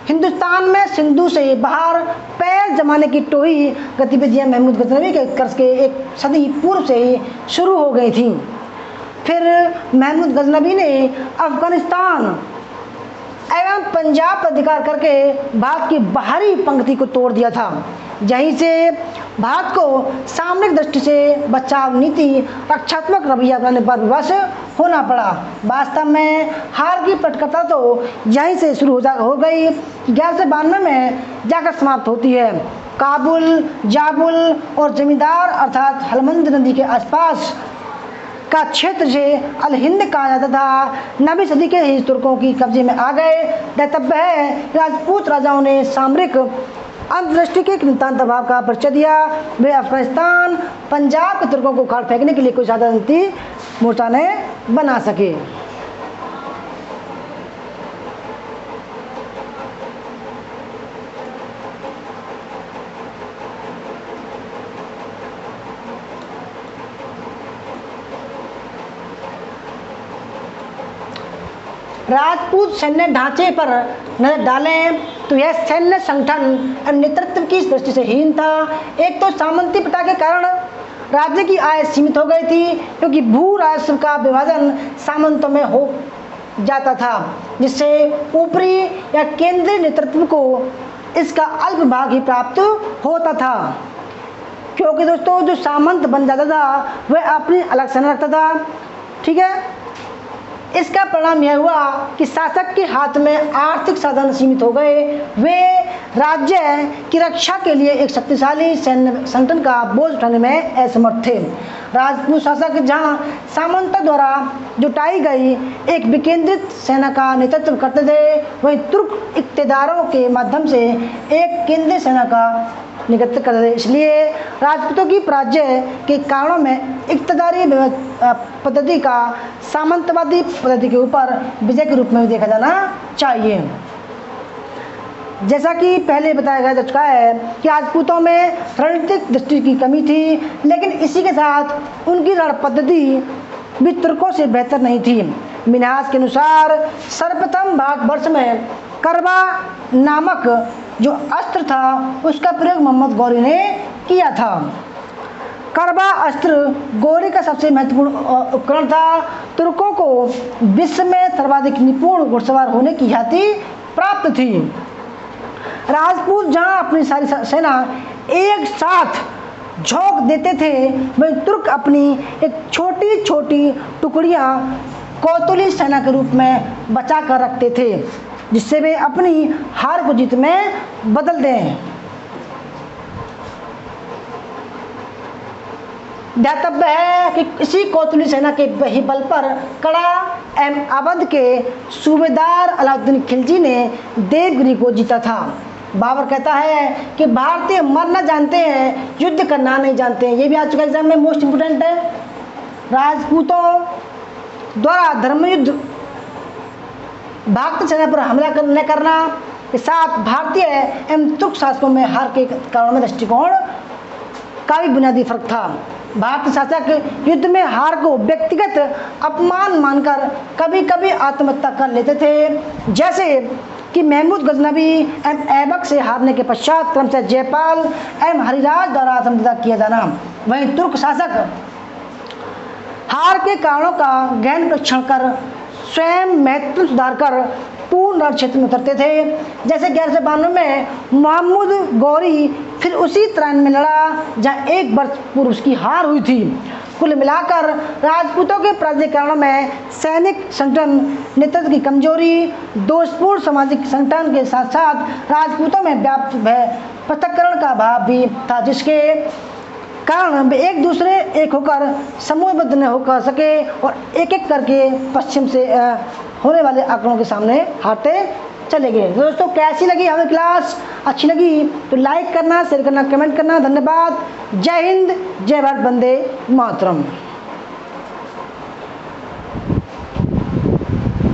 हिंदुस्तान में सिंधु से बाहर पैर जमाने की टोही गतिविधियां महमूद गजनवी के उत्कर्ष के एक सदी पूर्व से ही शुरू हो गई थीं। फिर महमूद गजनवी ने अफगानिस्तान एवं पंजाब पर अधिकार करके भारत की बाहरी पंक्ति को तोड़ दिया था। यहीं से भारत को सामरिक दृष्टि से बचाव नीति रक्षात्मक रवैया अपनाने पर विवश होना पड़ा। वास्तव में हार की पटकथा तो यहीं से शुरू हो गई, 1192 में जाकर समाप्त होती है। काबुल, जाबुल और जमींदार अर्थात हलमंद नदी के आसपास का क्षेत्र से अल हिंद कहा जाता था, 9वीं सदी के ही तुर्कों की कब्जे में आ गए। दातव्य है राजपूत राजाओं ने सामरिक अंतर्दृष्टि के नितांत दबाव का परिचय दिया। वे अफगानिस्तान, पंजाब के तुर्कों को उखाड़ फेंकने के लिए कोई साधारण मोर्चा ने बना सके। राजपूत सैन्य ढांचे पर नजर डालें तो यह सैन्य संगठन और नेतृत्व की दृष्टि से हीन था। एक तो सामंती प्रथा के कारण राज्य की आय सीमित हो गई थी, क्योंकि भू राजस्व का विभाजन सामंतों में हो जाता था, जिससे ऊपरी या केंद्रीय नेतृत्व को इसका अल्प भाग ही प्राप्त होता था। क्योंकि दोस्तों जो सामंत बन जाता था वह अपनी अलग सेना रखता था। ठीक है, इसका परिणाम यह हुआ कि शासक के हाथ में आर्थिक साधन सीमित हो गए। वे राज्य की रक्षा के लिए एक शक्तिशाली सैन्य संगठन का बोझ उठाने में असमर्थ थे। राजपूत शासक जहां सामंतों द्वारा जुटाई गई एक विकेंद्रित सेना का नेतृत्व करते थे, वहीं तुर्क इक़्तिदारों के माध्यम से एक केंद्रीय सेना का नेतृत्व करते थे। इसलिए राजपूतों की पराजय के कारणों में इक़्तिदारी पद्धति का सामंतवादी पद्धति के ऊपर विजय के रूप में देखा जाना चाहिए। जैसा कि पहले बताया जा चुका है कि राजपूतों में रणनीतिक दृष्टि की कमी थी, लेकिन इसी के साथ उनकी रण पद्धति भी तुर्कों से बेहतर नहीं थी। मिन्हाज के अनुसार सर्वप्रथम भारतवर्ष में करवा नामक जो अस्त्र था उसका प्रयोग मोहम्मद गौरी ने किया था। करवा अस्त्र गौरी का सबसे महत्वपूर्ण उपकरण था। तुर्कों को विश्व में सर्वाधिक निपुण घुड़सवार होने की ख्याति प्राप्त थी। राजपूत जहां अपनी सारी सेना एक साथ झोंक देते थे, वहीं तुर्क अपनी एक छोटी छोटी टुकड़ियां कौतुली सेना के रूप में बचा कर रखते थे, जिससे वे अपनी हार को जीत में बदल दें। ध्यातव्य है कि इसी कौतुली सेना के ही बल पर कड़ा एवं अवध के सूबेदार अलाउद्दीन खिलजी ने देवगिरी को जीता था। बाबर कहता है कि भारतीय मरना जानते हैं, युद्ध करना नहीं जानते हैं। ये भी आ चुका एग्जाम में, मोस्ट इंपोर्टेंट है। राजपूतों द्वारा धर्मयुद्ध भारतीय सेना पर हमला न करना के साथ भारतीय एवं तुर्क शासकों में हार के कारणों में दृष्टिकोण का भी बुनियादी फर्क था। भारतीय शासक युद्ध में हार को व्यक्तिगत अपमान मानकर कभी कभी आत्महत्या कर लेते थे, जैसे कि महमूद गजनवी एवं ऐबक से हारने के पश्चात क्रमशः जयपाल एवं हरिराज द्वारा आत्महत्या किया जाना। वहीं तुर्क शासक हार के कारणों का गहन परीक्षण कर स्वयं महत्व सुधार कर पूर्ण रण क्षेत्र में उतरते थे। जैसे 1192 में महमूद गौरी फिर उसी तराइन में लड़ा जहां एक वर्ष पूर्व उसकी हार हुई थी। कुल मिलाकर राजपूतों के पराजय कारणों में सैनिक संगठन, नेतृत्व की कमजोरी, दोषपूर्ण सामाजिक संगठन के साथ साथ राजपूतों में व्याप्त पृथक्करण का भाव भी था, जिसके कारण वे एक दूसरे एक होकर समूहबद्ध न होकर सके और एक एक करके पश्चिम से होने वाले आक्रमणों के सामने हारते चले गए। दोस्तों कैसी लगी हमें क्लास? अच्छी लगी तो लाइक करना, शेयर करना, कमेंट करना। धन्यवाद। जय हिंद, जय भारत, वंदे मातरम।